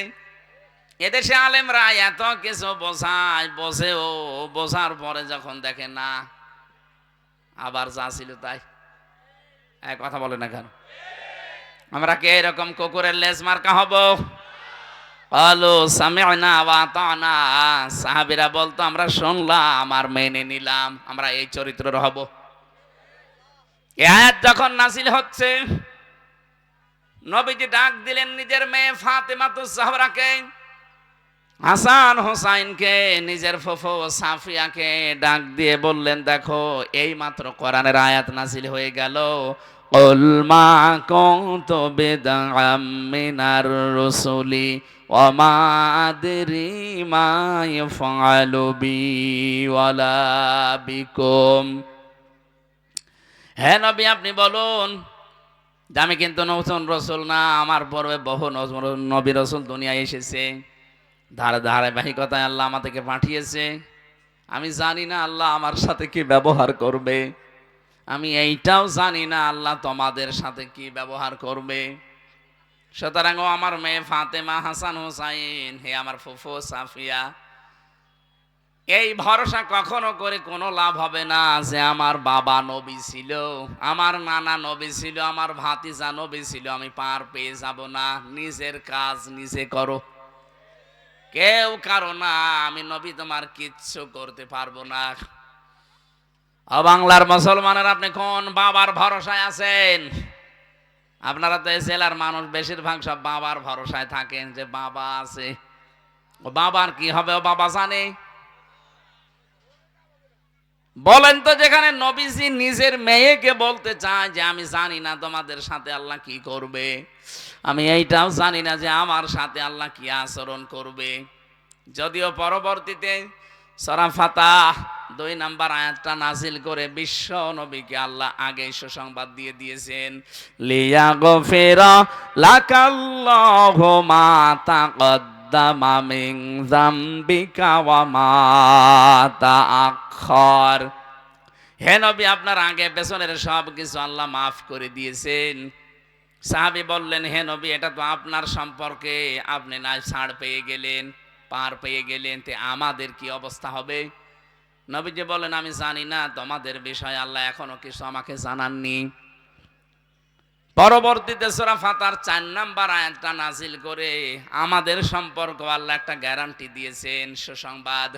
এদেশে আলেমরা এত কিছু বোঝায়, বোঝার পরে যখন দেখে না আবার যা ছিল তাই। এক কথা বলে না কেন? আমরা কি এরকম কুকুরের লেজ মার্কা হব? আলো সামি'না ওয়া আতা'না, সাহাবীরা বলতো আমরা শুনলাম আর মেনে নিলাম। আমরা এই চরিত্রের হব। এই আয়াত যখন নাযিল হচ্ছে, নবীজি ডাক দিলেন নিজের মেয়ে ফাতেমাতুজ জাহরাকে, হাসান হোসাইনকে, নিজের ফুফু সাফিয়াকে ডাক দিয়ে বললেন, দেখো এই মাত্র কোরআনের আয়াত নাযিল হয়ে গেল, কুল মা কুনতু বিদআম মিনার রাসূলি ওয়া মা আদরি মা ইয়াফআলু বি ওয়ালা বিকুম। হে নবী, আপনি বলুন যে আমি কিন্তু নতুন রসুল না, আমার পূর্বে বহু নবী রসুল দুনিয়ায় এসেছে, ধারাবাহিকতায় আল্লাহ আমাদেরকে পাঠিয়েছে। আমি জানি না আল্লাহ আমার সাথে কি ব্যবহার করবে, আমি এইটাও জানি না আল্লাহ তোমাদের সাথে কি ব্যবহার করবে। সুতরাং ও আমার মেয়ে ফাতেমা, হাসান হোসাইন, হে আমার ফুফু সাফিয়া, এই ভরসা কখনো করে কোনো লাভ হবে না যে আমার বাবা নবী ছিল, আমার নানা নবী ছিল, আমার ভাতিজা নবী ছিল, আমি পার পেয়ে যাব না। নিজের কাজ নিজে করো, কেউ কারো না, আমি নবী তোমার কিচ্ছু করতে পারবো না। বাংলার মুসলমানের, আপনি কোন বাবার ভরসায় আছেন? আপনারা তো এই জেলার মানুষ বেশিরভাগ সব বাবার ভরসায় থাকেন, যে বাবা আছে, ও বাবার কি হবে, ও বাবা জানে। বলেন তো, যেখানে নবীজি নিজের মেয়েকে বলতে চায় যে আমি জানি না তোমাদের সাথে আল্লাহ কি করবে, আমি এইটাও জানি না যে আমার সাথে আল্লাহ কি আচরণ করবে। যদিও পরবর্তীতে সূরা ফাতিহা 2 নম্বর আয়াতটা নাযিল করে বিশ্ব নবীকে আল্লাহ আগে সুসংবাদ দিয়ে দিয়েছেন, লিয়াগফিরা লাকাল্লাহু মা তাকদ্দামা মিন যামবিকা ওয়া মা তাআখার। হে নবী, আপনার আগে পেছনের সব কিছু আল্লাহ মাফ করে দিয়েছেন। সাহাবী বললেন, হে নবী, এটা তো আপনার সম্পর্কে, আপনি না ছাড় পেয়ে গেলেন, পার পেয়ে গেলেন, তে আমাদের কি অবস্থা হবে? নবীজি বলেন, আমি জানি না তোমাদের বিষয়ে, আল্লাহ এখনো কিছু আমাকে জানাননি। পরবর্তীতে সূরা ফাতিহার 4 নম্বর আয়াতটা নাযিল করে আমাদের সম্পর্ক আল্লাহ একটা গ্যারান্টি দিয়েছেন, সুসংবাদ,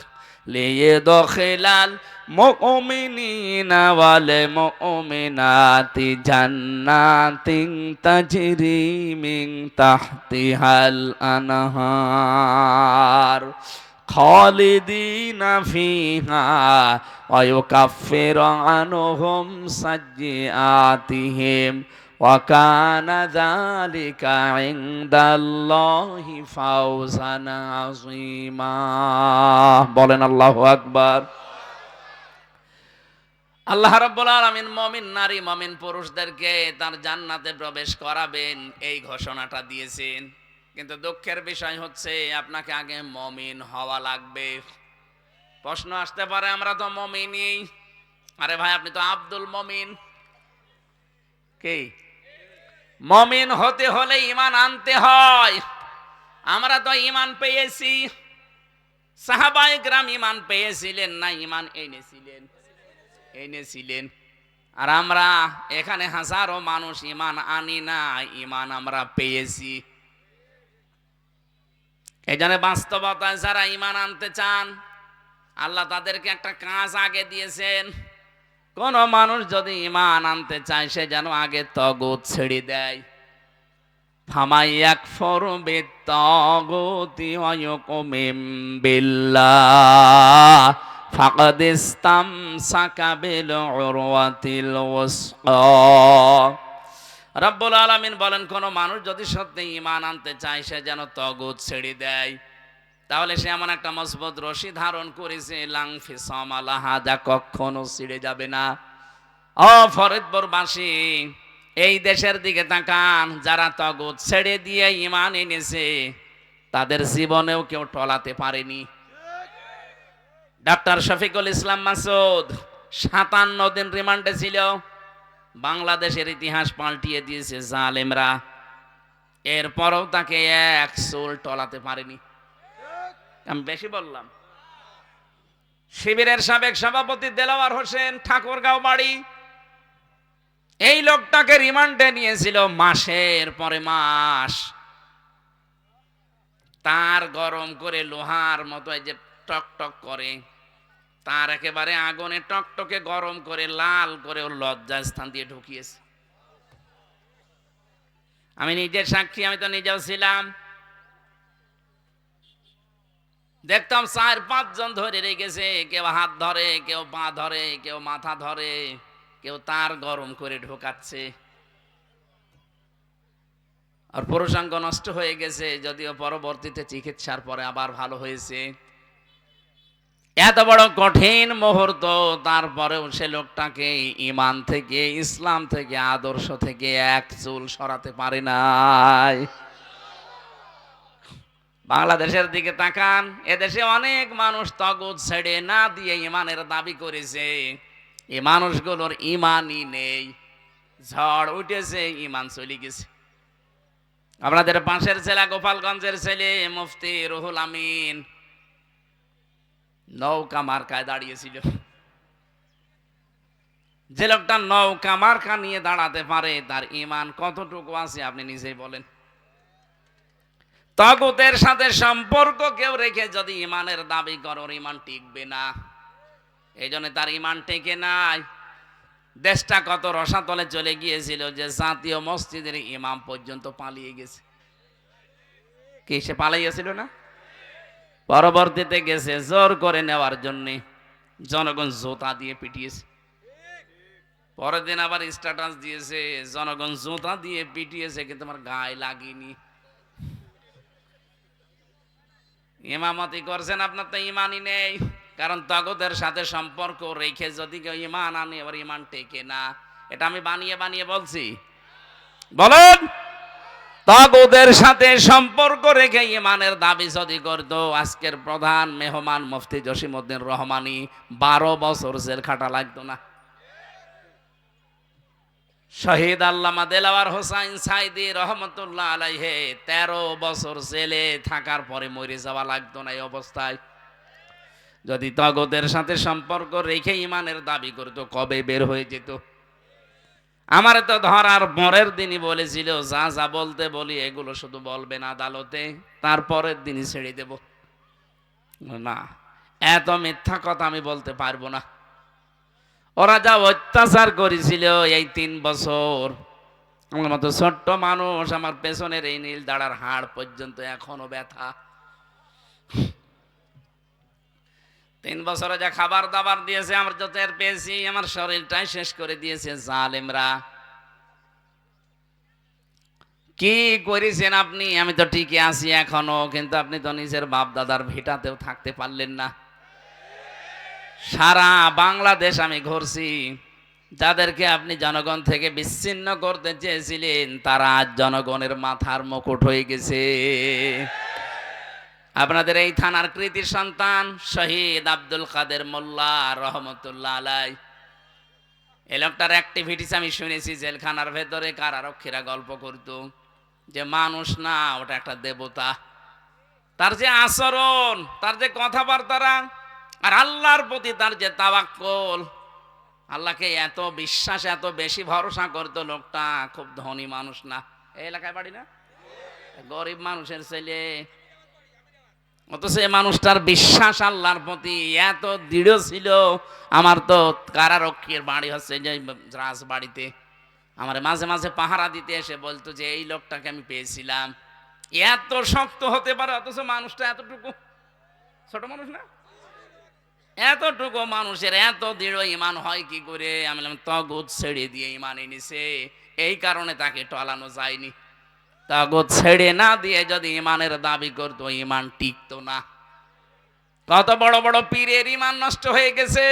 লিয়াদখিলাল মুমিনিনা ওয়াল মুমিনাতি জান্নাতিন তাজরি মিন তাহতিহাল আনহার খালিদিনা ফিহা ওয়া ইউকাফিরু আনহুম সাইয়্যাতিহিম ওয়া কানা যালিকা ইনদাল্লাহি ফাওজান আযীমা। বলেন আল্লাহু আকবার। আল্লাহ রাব্বুল আলামিন মুমিন নারী মুমিন পুরুষদেরকে তার জান্নাতে প্রবেশ করাবেন, এই ঘোষণাটা দিয়েছেন। কিন্তু দুঃখের বিষয় হচ্ছে আপনাকে আগে মুমিন হওয়া লাগবে। প্রশ্ন আসতে পারে, আমরা তো মুমিনই, আরে ভাই আপনি তো আব্দুল মুমিন। কি মুমিন হতে হলে ঈমান আনতে হয়। আমরা তো ঈমান পেয়েছি, সাহাবায়ে কেরাম ঈমান পেয়েছিলেন না, ঈমান এনেছিলেন। আর আমরা এখানে হাজারো মানুষ ঈমান আনি না, ঈমান আমরা পেয়েছি। এই জন্য বাস্তবতায় যারা ঈমান আনতে চান, আল্লাহ তাদেরকে একটা কাজ আগে দিয়েছেন। কোন মানুষ যদি ঈমান আনতে চায়, সে যেন আগে তাগুত ছেড়ে দেয়। ফামাইয়াকফুরু বিত-তাগুতি ওয়া ইউমিন বিল্লাহ ফাকাদ ইসতামসাকা বিল উরওয়াতিল ওয়াসকা। রব্বুল আলামিন বলেন, কোন মানুষ যদি সত্যি ঈমান আনতে চায়, সে যেন তাগুত ছেড়ে দেয়, তাহলে সে এমন একটা মজবুত রশি ধারণ করেছে, লাংফিসামা লাহা, যা কখনো ছিঁড়ে যাবে না। ও ফরিদপুরবাসী, এই দেশের দিকে তাকান, যারা তাগুত ছেড়ে দিয়ে ঈমান এনেছে, তাদের জীবনেও কেউ টলাতে পারেনি। ডাক্তার শফিকুল ইসলাম মাসুদ 57 দিন রিমান্ডে ছিল। বাংলাদেশের ইতিহাস পাল্টিয়ে দিয়েছে জালেমরা, এরপরও তাকে এক চুল টলাতে পারেনি। আমি বেশি বললাম। শিবিরের সাবেক সভাপতি দেলাওয়ার হোসেন, ঠাকুরগাঁও বাড়ি। এই লোকটাকে রিমান্ডে নিয়েছিল মাসের পরে মাস। তার গরম করে লোহার মতো এই যে টকটক করে, তার একেবারে আগুনে টকটকে গরম করে লাল করে ওর লজ্জা স্থান দিয়ে ঢুকিয়েছে। আমি নিজের সাক্ষী, আমি তো নিজেও ছিলাম। দেখতাম 4-5 জন ধরে রেখেছে, কেউ হাত ধরে, কেউ পা ধরে, কেউ মাথা ধরে, কেউ তার গরম করে ঢোকাচ্ছে। আর পুরুষাঙ্গ নষ্ট হয়ে গেছে, যদিও পরবর্তীতে চিকিৎসার পরে আবার ভালো হয়েছে। এত বড় কঠিন মুহূর্ত, তারপরেও সে লোকটাকে ঈমান থেকে, ইসলাম থেকে, আদর্শ থেকে এক চুল সরাতে পারে নাই। বাংলাদেশের দিকে তাকান, এদেশে অনেক মানুষ তাগুত ছেড়ে না দিয়ে ঈমানের দাবি করেছে। এই মানুষগুলোর ঈমানই নেই, ঝড় উঠেছে, ঈমান চলে গেছে। আপনাদের পাশের জেলা গোপালগঞ্জের ছেলে মুফতি রুহুল আমিন নৌকা মার্কায় দাঁড়িয়েছিল। যে লোকটা নৌকা মার্কা নিয়ে দাঁড়াতে পারে, তার ঈমান কতটুকু আছে আপনি নিজেই বলেন। তাগুতের সাথে সম্পর্ক কেউ রেখে যদি ঈমানের দাবি করো, ঈমান টিকবে না। এই জন্য তার ঈমান টেকে নাই। দেশটা কত রসাতলে চলে গিয়েছিল যে জাতীয় মসজিদের ইমাম পর্যন্ত পালিয়ে গেছে। কি সে পালিয়েছিল না? পরবর্তীতে গেছে জোর করে নেওয়ার জন্য, জনগণ জুতা দিয়ে পিটিয়েছে। পরের দিন আবার স্ট্যাটাস দিয়েছে, জনগণ জুতা দিয়ে পিটিয়েছে কিন্তু আমার গায়ে লাগেনি। ইমামতি করছেন, আপনার তো ঈমানই নেই। কারণ তাগুতের সাথে সম্পর্ক রেখে যদি কেউ ঈমান আনে, আবার ঈমান টেকে না। এটা আমি বানিয়ে বানিয়ে বলছি? বলুন। তাগুতের সাথে সম্পর্ক রেখে ঈমানের দাবি যদি করত, আজকের প্রধান মেহমান মুফতি জসিমউদ্দিন রহমানী 12 বছর জেল খাটা লাগতো না। শহীদ আল্লামা দেলাওয়ার হোসাইন সাইদি রহমতুল্লাহ আলাইহি 13 বছর জেলে থাকার পরে মরে যাওয়া লাগতো না। এই অবস্থায় যদি তাগুতের সাথে সম্পর্ক রেখে ঈমানের দাবি করতো, কবে বের হয়ে যেত। আমার তো ধরার পরের দিনই বলেছিল, যা যা বলতে বলি এগুলো শুধু বলবেন আদালতে, তারপরের দিনই ছেড়ে দেব। না, এত মিথ্যা কথা আমি বলতে পারবো না। ওরা যা অত্যাচার করেছিল এই 3 বছর, আমার মতো ছোট্ট মানুষ, আমার পেছনের এই নীল দাঁড়ার হাড় পর্যন্ত এখনো ব্যথা। 3 বছরে যা খাবার দাবার দিয়েছে, আমার যত এর পেয়েছি, আমার শরীরটাই শেষ করে দিয়েছে জালেমরা। কি করেছেন আপনি? আমি তো ঠিকই আছি এখনো, কিন্তু আপনি তো নিজের বাপ দাদার ভিটাতেও থাকতে পারলেন না। সারা বাংলাদেশ আমি ঘুরছি, যাদেরকে আপনি জনগণ থেকে বিচ্ছিন্ন করতে চেয়েছিলেন, তারা আজ জনগণের মাথার মুকুট হয়ে গেছে। আপনাদের এই থানার কৃতি সন্তান শহীদ আব্দুল কাদের মোল্লা রহমতুল্লাহ আলাই, এই লোকটার অ্যাক্টিভিটিস আমি শুনেছি। জেলখানার ভেতরে কারারক্ষীরা গল্প করত যে মানুষ না, ওটা একটা দেবতা। তার যে আচরণ, তার যে কথাবার্তা, আর আল্লাহর প্রতি তার যে তাওয়াক্কুল, আল্লাহকে এত বিশ্বাস, এত বেশি ভরসা করতো লোকটা। খুব ধনী মানুষ না, এই এলাকায় বাড়ি না, গরিব মানুষের ছেলে, অথচ এই মানুষটার বিশ্বাস আল্লাহর প্রতি এত দৃঢ় ছিল। আমার তো কারারক্ষীর বাড়ি হচ্ছে যে রাজবাড়িতে, আমার মাঝে মাঝে পাহারা দিতে এসে বলতো যে এই লোকটাকে আমি পেয়েছিলাম। এত শক্ত হতে পারে, অথচ মানুষটা এতটুকু ছোট মানুষ না। এতটুকু মানুষের এত দৃঢ় ঈমান হয় কি করে? আমি বললাম তাগুত ছেড়ে দিয়ে ঈমান এনেছে, এই কারণে তাকে টলানো যায়নি। তাগুত ছেড়ে না দিয়ে যদি ঈমানের দাবি করতো, ঈমান টিকতো না। কত বড় বড় পীরের ঈমান নষ্ট হয়ে গেছে,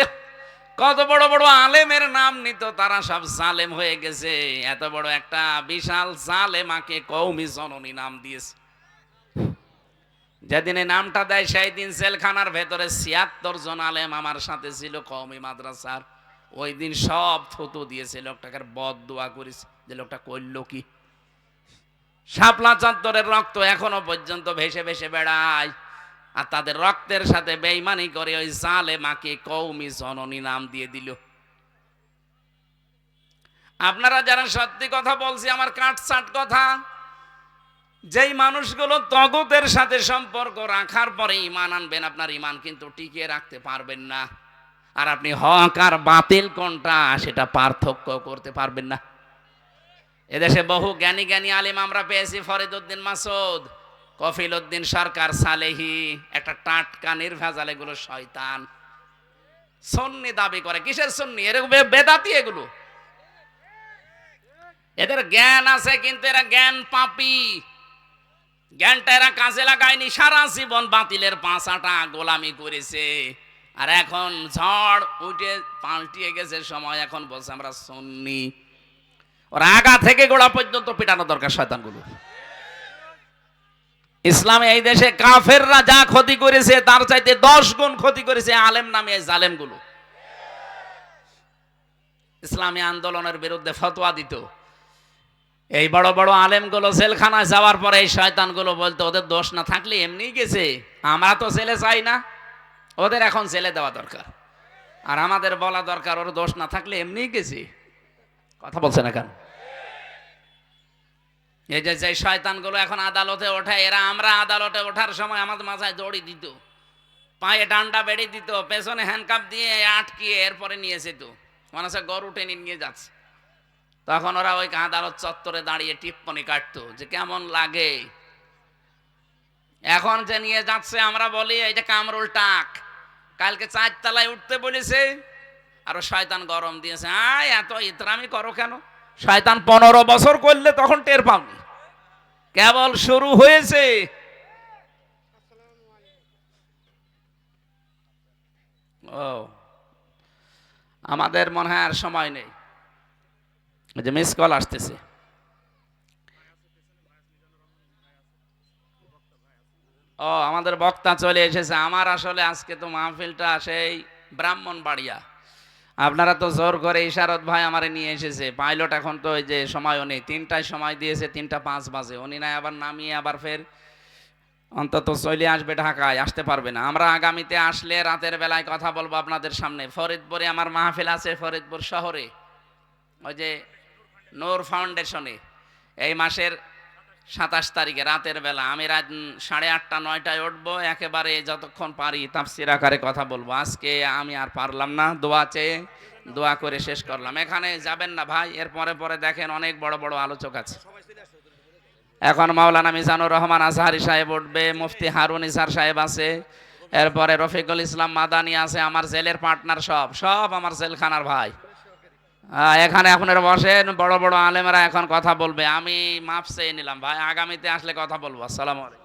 কত বড় বড় আলেমের নাম নিত, তারা সব জালেম হয়ে গেছে। এত বড় একটা বিশাল জালেমাকে কওমি জননী নাম দিয়েছে। যেদিন এই নামটা দেয়, সেই দিন জেলখানার ভেতরে 76 জন আলেম আমার সাথে ছিল কওমি মাদ্রাসার। ওই দিন সব থুতু দিয়েছে, লোকটাকে বদদোয়া করেছে যে লোকটা করলো কি। শাপলা চত্বরের রক্ত এখনো পর্যন্ত ভেসে ভেসে বেড়ায়। আর তাদের রক্তের সাথে বেঈমানি করে ওই জালেমাকে কওমি জননী নাম দিয়ে দিল। আপনারা যারা সত্যি কথা বলছি, আমার কাটছাট কথা, যেই মানুষগুলো তগুতের সাথে সম্পর্ক রাখার পরে ঈমান আনবেন, আপনার ঈমান কিন্তু টিকিয়ে রাখতে পারবেন না। আর আপনি হক আর বাতিল কোনটা সেটা পার্থক্য করতে পারবেন না। এদেশে বহু জ্ঞানী জ্ঞানী আলেম আমরা পেয়েছি, ফরিদ উদ্দিন মাসুদ, কফিল উদ্দিন সরকার সালেহি, একটা টাটকা নির্ভেজাল, এগুলো শয়তান। সুন্নি দাবি করে, কিসের সুন্নি? এরকম বেদাতি এগুলো। এদের জ্ঞান আছে কিন্তু এরা জ্ঞান পাপী। জ্ঞানটা এরা কাজে লাগায়নি, সারা জীবন বাতিলের পাঁচাটা গোলামি করেছে। আর এখন ঝড় উঠে পাল্টিয়ে গেছে সময়, এখন বলছে আমরা সুন্নি। ওরা আগা থেকে গোড়া পর্যন্ত পিটানো দরকার শয়তানগুলো। ইসলামে এই দেশে কাফেররা যা ক্ষতি করেছে তার চাইতে 10 গুণ ক্ষতি করেছে আলেম নামে এই জালেমগুলো। ইসলামী আন্দোলনের বিরুদ্ধে ফতোয়া দিত, এই বড় বড় আলেমগুলো জেলখানায় যাওয়ার পরে এই শয়তানগুলো বলতো ওদের দোষ না থাকলে এমনি গেছে, আমরা তো জেলে চাই না, ওদের এখন জেলে দেওয়া দরকার। আর আমাদের বলা দরকার ওর দোষ না থাকলে এমনি গেছে। কথা বলছে না কেন? এই যে শয়তানগুলো এখন আদালতে ওঠে, এরা আমরা আদালতে ওঠার সময় আমাদের মাথায় দড়ি দিত, পায়ে ডান্ডা বেড়ে দিত, পেছনে হ্যান্ডকাপ দিয়ে আটকিয়ে এরপরে নিয়ে যেত, মনে হচ্ছে গরু টেনে নিয়ে যাচ্ছে। তখন ওরা ওই আদালত চত্বরে দাঁড়িয়ে টিপ্পনি কাটতো যে কেমন লাগে। এখন যে নিয়ে যাচ্ছে আমরা বলি এই যে কামরুল টাক, কালকে 4 তলায় উঠতে বলেছে, আর শয়তান গরম দিয়েছে, এত ইতরামি করো কেন? শয়তান 15 বছর করলে তখন টের পাওনি, কেবল শুরু হয়েছে। ও আমাদের মনে হয় আর সময় নেই, যে মিস কল আসতেছে। ও আমাদের বক্তা চলে এসেছে। আমার আসলে আজকে তো মাহফিলটা সেই ব্রাহ্মণবাড়িয়া, আপনারা তো জোর করে ইশারত ভাই আমারে নিয়ে এসেছে। পাইলট এখন তো ওই যে সময়ও নেই, 3টায় সময় দিয়েছে, 3:05 বাজে, উনি নাই আবার নামিয়ে আবার ফের অন্তত চলে আসবে ঢাকায়, আসতে পারবে না। আমরা আগামীতে আসলে রাতের বেলায় কথা বলবো আপনাদের সামনে। ফরিদপুরে আমার মাহফিল আছে, ফরিদপুর শহরে, ওই যে নূর ফাউন্ডেশনে, এই মাসের 27 তারিখে রাতের বেলা। আমি রাত 8:30 9টায় উঠবো, একেবারে যতক্ষণ পারি তাফসির আকারে কথা বলবো। আজকে আমি আর পারলাম না, দোয়া চেয়ে দোয়া করে শেষ করলাম। এখানে যাবেন না ভাই, এর পরে পরে দেখেন অনেক বড় বড় আলোচক আছে। এখন মাওলানা মিজানুর রহমান আজহারি সাহেব উঠবে, মুফতি হারুন ইসার সাহেব আছে, এরপরে রফিকুল ইসলাম মাদানি আছে, আমার জেলের পার্টনার, সব আমার জেলখানার ভাই। এখানে আপনারা বসেন, বড় বড় আলেমরা এখন কথা বলবে। আমি মাফ চেয়ে নিলাম ভাই, আগামীতে আসলে কথা বলবো। আসসালামু আলাইকুম।